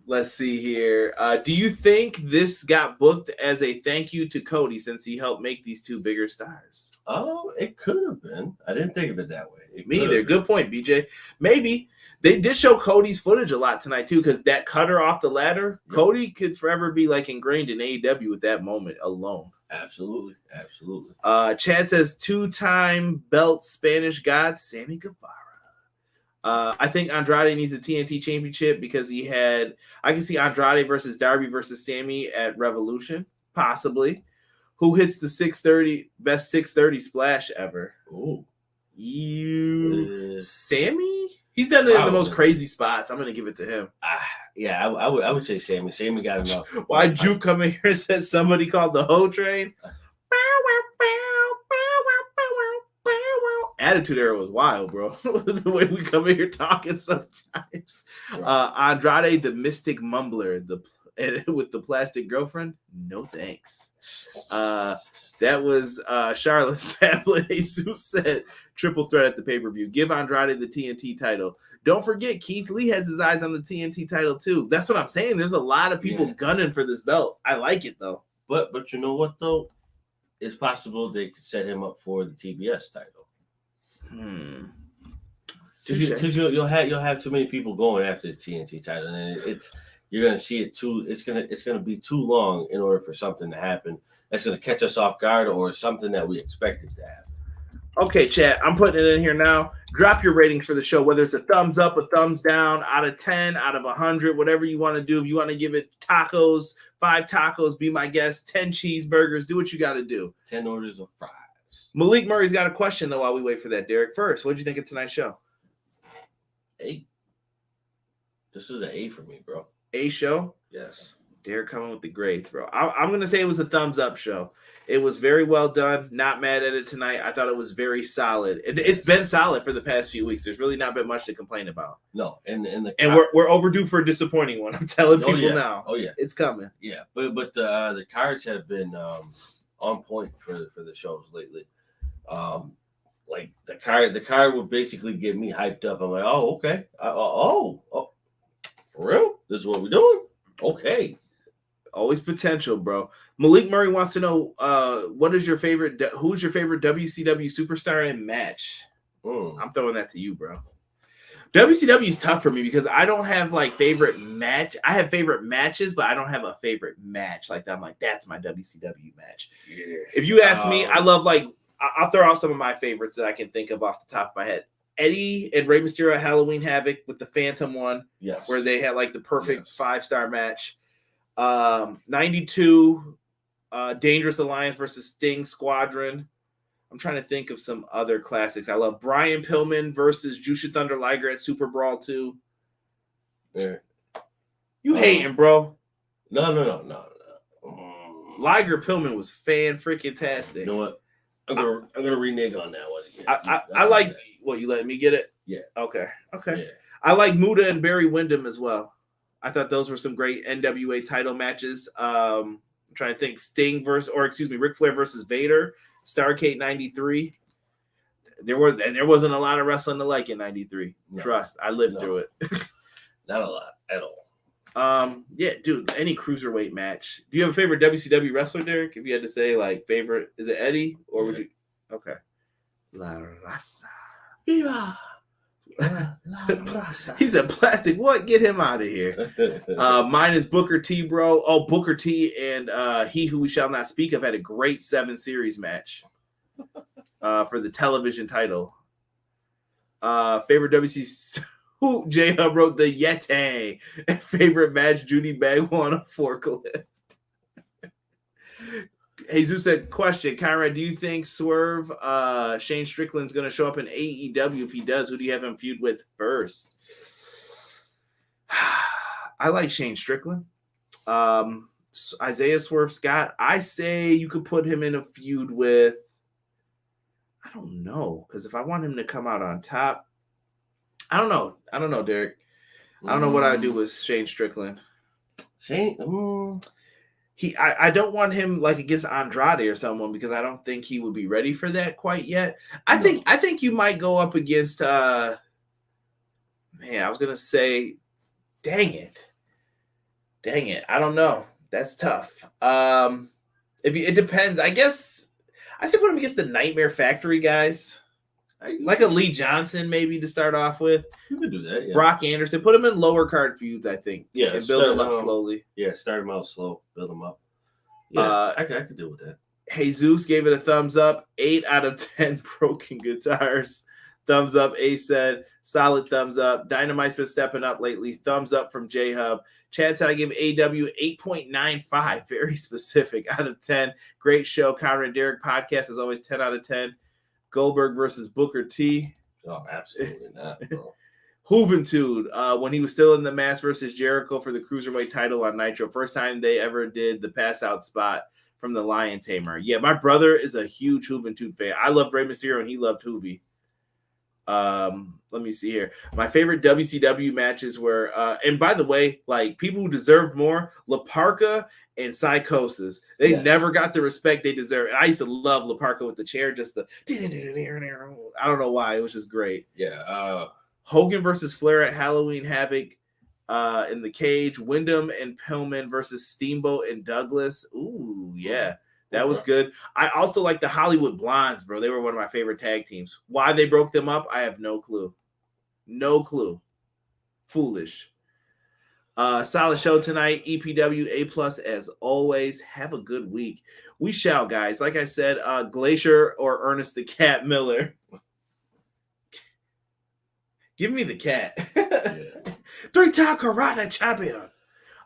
Let's see here. Do you think this got booked as a thank you to Cody since he helped make these two bigger stars? Oh, it could have been. I didn't think of it that way. Me either. Good point, BJ. Maybe. They did show Cody's footage a lot tonight, too, because that cutter off the ladder, yep. Cody could forever be, like, ingrained in AEW with that moment alone. Absolutely. Chad says, 2-time belt Spanish god, Sammy Guevara. I think Andrade needs a TNT championship because I can see Andrade versus Darby versus Sammy at Revolution, possibly. Who hits the best 630 splash ever? Ooh. Sammy? He's done the most crazy spots. I'm going to give it to him. Yeah, I would say Sammy. Sammy got enough. Why Juke come in here and said somebody called the Ho Train? Attitude Era was wild, bro. The way we come in here talking sometimes. Right. Andrade, the Mystic Mumbler, with the plastic girlfriend. No thanks. That was Charlotte's tablet. Jesus said triple threat at the pay-per-view. Give Andrade the TNT title. Don't forget, Keith Lee has his eyes on the TNT title too. That's what I'm saying. There's a lot of people gunning for this belt. I like it though. But you know what though? It's possible they could set him up for the TBS title. Because you'll have too many people going after the TNT title, and you're gonna see it too. It's gonna be too long in order for something to happen that's gonna catch us off guard or something that we expected to happen. Okay, chat. I'm putting it in here now. Drop your ratings for the show, whether it's a thumbs up, a thumbs down, out of 10, out of 100, whatever you want to do. If you want to give it tacos, 5 tacos, be my guest, 10 cheeseburgers, do what you got to do. 10 orders of fries. Malik Murray's got a question, though, while we wait for that, Derek. First, what did you think of tonight's show? A. This was an A for me, bro. A show? Yes. Derek coming with the grades, bro. I'm going to say it was a thumbs up show. It was very well done. Not mad at it tonight. I thought it was very solid. It's been solid for the past few weeks. There's really not been much to complain about. No, and we're overdue for a disappoinning one. I'm telling people now. Oh yeah, it's coming. Yeah, but the cards have been on point for the shows lately. Like the card would basically get me hyped up. I'm like, oh okay, oh for real? This is what we're doing? Okay. Always potential, bro. Malik Murray wants to know who's your favorite WCW superstar in match? I'm throwing that to you, bro. WCW is tough for me because I don't have like favorite match. I have favorite matches, but I don't have a favorite match like that. I'm like, that's my WCW match. Yeah. If you ask me, I love I'll throw out some of my favorites that I can think of off the top of my head. Eddie and Rey Mysterio at Halloween Havoc with the Phantom one, yes, where they had like the perfect 5-star match. 92 Dangerous Alliance versus Sting Squadron. I'm trying to think of some other classics. I love Brian Pillman versus Jushin Thunder Liger at Super Brawl 2. Yeah. You hating, bro? No. Liger Pillman was fan-freaking-tastic. You know what? I'm gonna renege on that one again. I like what, you letting me get it? Yeah. Okay. Yeah. I like Muda and Barry Windham as well. I thought those were some great NWA title matches. I'm trying to think. Ric Flair versus Vader, Starrcade 93. There wasn't a lot of wrestling to like in 93. No. Trust, I lived through it. Not a lot at all. Yeah, dude, any cruiserweight match. Do you have a favorite WCW wrestler, Derek? If you had to say like favorite, is it Eddie or would you? Okay. La Raza. Viva. He said plastic. What? Get him out of here. Mine is Booker T, bro. Oh, Booker T and He Who We Shall Not Speak of had a great 7-series match for the television title. Favorite WC. Who J Hub wrote the Yeti. Favorite match, Judy Bagwell on a forklift. Jesus said, question, Conrad, do you think Swerve Shane Strickland's going to show up in AEW? If he does, who do you have him feud with first? I like Shane Strickland. Isaiah Swerve Scott, I say you could put him in a feud with I don't know, because if I want him to come out on top, I don't know, Derek. I don't know what I would do with Shane Strickland. I don't want him like against Andrade or someone, because I don't think he would be ready for that quite yet. I think you might go up against I was gonna say, dang it. I don't know. That's tough. It depends. I guess I say put him against the Nightmare Factory guys. Like a Lee Johnson, maybe, to start off with. You could do that, yeah. Brock Anderson. Put him in lower card feuds, I think. Yeah. And build him up slowly. Yeah, start him out slow. Build him up. Yeah, I could deal with that. Jesus gave it a thumbs up. 8 out of 10 broken guitars. Thumbs up. Ace said, solid thumbs up. Dynamite's been stepping up lately. Thumbs up from J-Hub. Chad said I give AEW 8.95. Very specific out of 10. Great show. Conrad and Derek podcast is always 10 out of 10. Goldberg versus Booker T. Oh, absolutely not, bro. Juventud, when he was still in the match versus Jericho for the Cruiserweight title on Nitro. First time they ever did the pass-out spot from the Lion Tamer. Yeah, my brother is a huge Juventud fan. I loved Rey Mysterio, and he loved Juvi. Let me see here. My favorite WCW matches were, and by the way, like, people who deserved more, La Parka and Psychosis. They never got the respect they deserve. I used to love La Parka with the chair, just the I don't know why. It was just great. Yeah. Hogan versus Flair at Halloween Havoc in the cage. Wyndham and Pillman versus Steamboat and Douglas. Ooh, yeah. That was good. I also like the Hollywood Blondes, bro. They were one of my favorite tag teams. Why they broke them up, I have no clue. No clue. Foolish. Solid show tonight. EPW A+ as always. Have a good week. We shall, guys. Like I said, Glacier or Ernest the Cat Miller. Give me the cat. 3-time karate champion.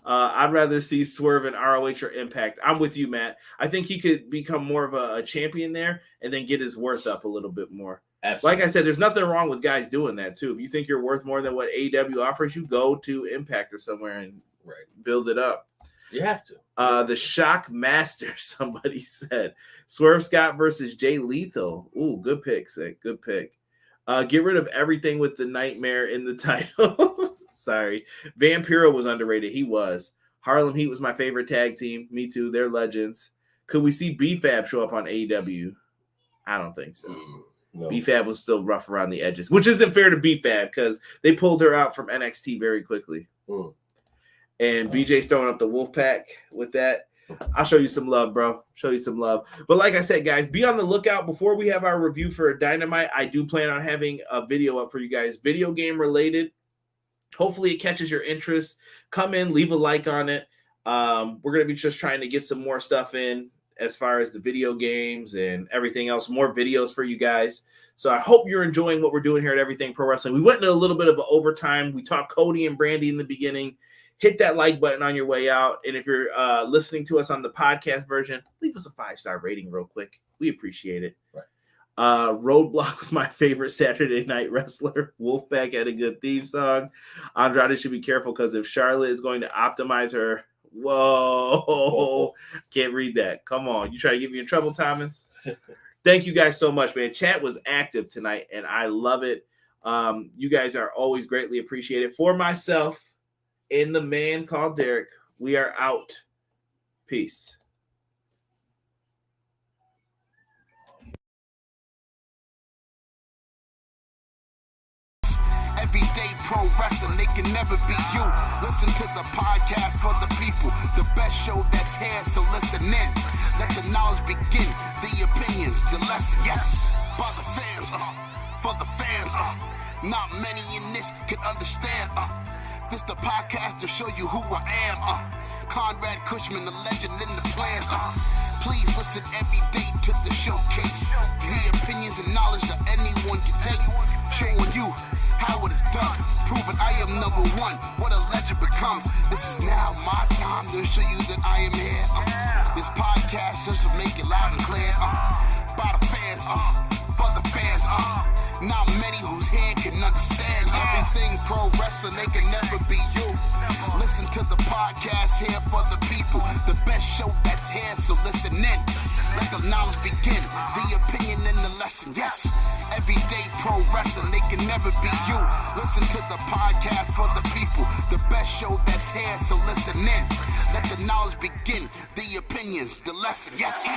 I'd rather see Swerve in ROH or Impact. I'm with you, Matt. I think he could become more of a champion there and then get his worth up a little bit more. Absolutely. Like I said, there's nothing wrong with guys doing that too. If you think you're worth more than what AEW offers, you go to Impact or somewhere and build it up. You have to. The Shock Master, somebody said. Swerve Scott versus Jay Lethal. Ooh, good pick, Sick. Good pick. Get rid of everything with the Nightmare in the title. Sorry. Vampiro was underrated. He was. Harlem Heat was my favorite tag team. Me too. They're legends. Could we see B-Fab show up on AEW? I don't think so. No. B-Fab was still rough around the edges, which isn't fair to B-Fab because they pulled her out from NXT very quickly. And BJ's throwing up the Wolfpack with that. I'll show you some love, bro. Show you some love. But like I said, guys, be on the lookout. Before we have our review for Dynamite, I do plan on having a video up for you guys, video game related. Hopefully it catches your interest. Come in, leave a like on it. We're going to be just trying to get some more stuff in as far as the video games and everything else, more videos for you guys. So I hope you're enjoying what we're doing here at Everything Pro Wrestling. We went into a little bit of an overtime. We talked Cody and Brandy in the beginning. Hit that like button on your way out. And if you're listening to us on the podcast version, leave us a 5-star rating real quick. We appreciate it. Right. Roadblock was my favorite Saturday Night Wrestler. Wolfpack had a good theme song. Andrade should be careful because if Charlotte is going to optimize her, whoa, can't read that. Come on. You try to get me in trouble, Thomas? Thank you guys so much, man. Chat was active tonight, and I love it. You guys are always greatly appreciated. For myself, in the man called Derek, we are out. Peace. Everyday pro wrestling, they can never be you. Listen to the podcast for the people, the best show that's here, so listen in. Let the knowledge begin, the opinions, the lesson, yes. By the fans, for the fans, not many in this can understand, This the podcast to show you who I am, Conrad Cushman, the legend in the plans, Please listen every day to the showcase. The opinions and knowledge that anyone can take. Showing you how it is done. Proving I am number one. What a legend becomes. This is now my time to show you that I am here. This podcast just to make it loud and clear. By the fans, for the fans, Not many whose head can understand everything pro wrestling, they can never be you. Listen to the podcast here for the people. The best show that's here, so listen in. Let the knowledge begin, the opinion and the lesson. Yes, everyday pro wrestling, they can never be you. Listen to the podcast for the people. The best show that's here, so listen in. Let the knowledge begin, the opinions, the lesson. Yes.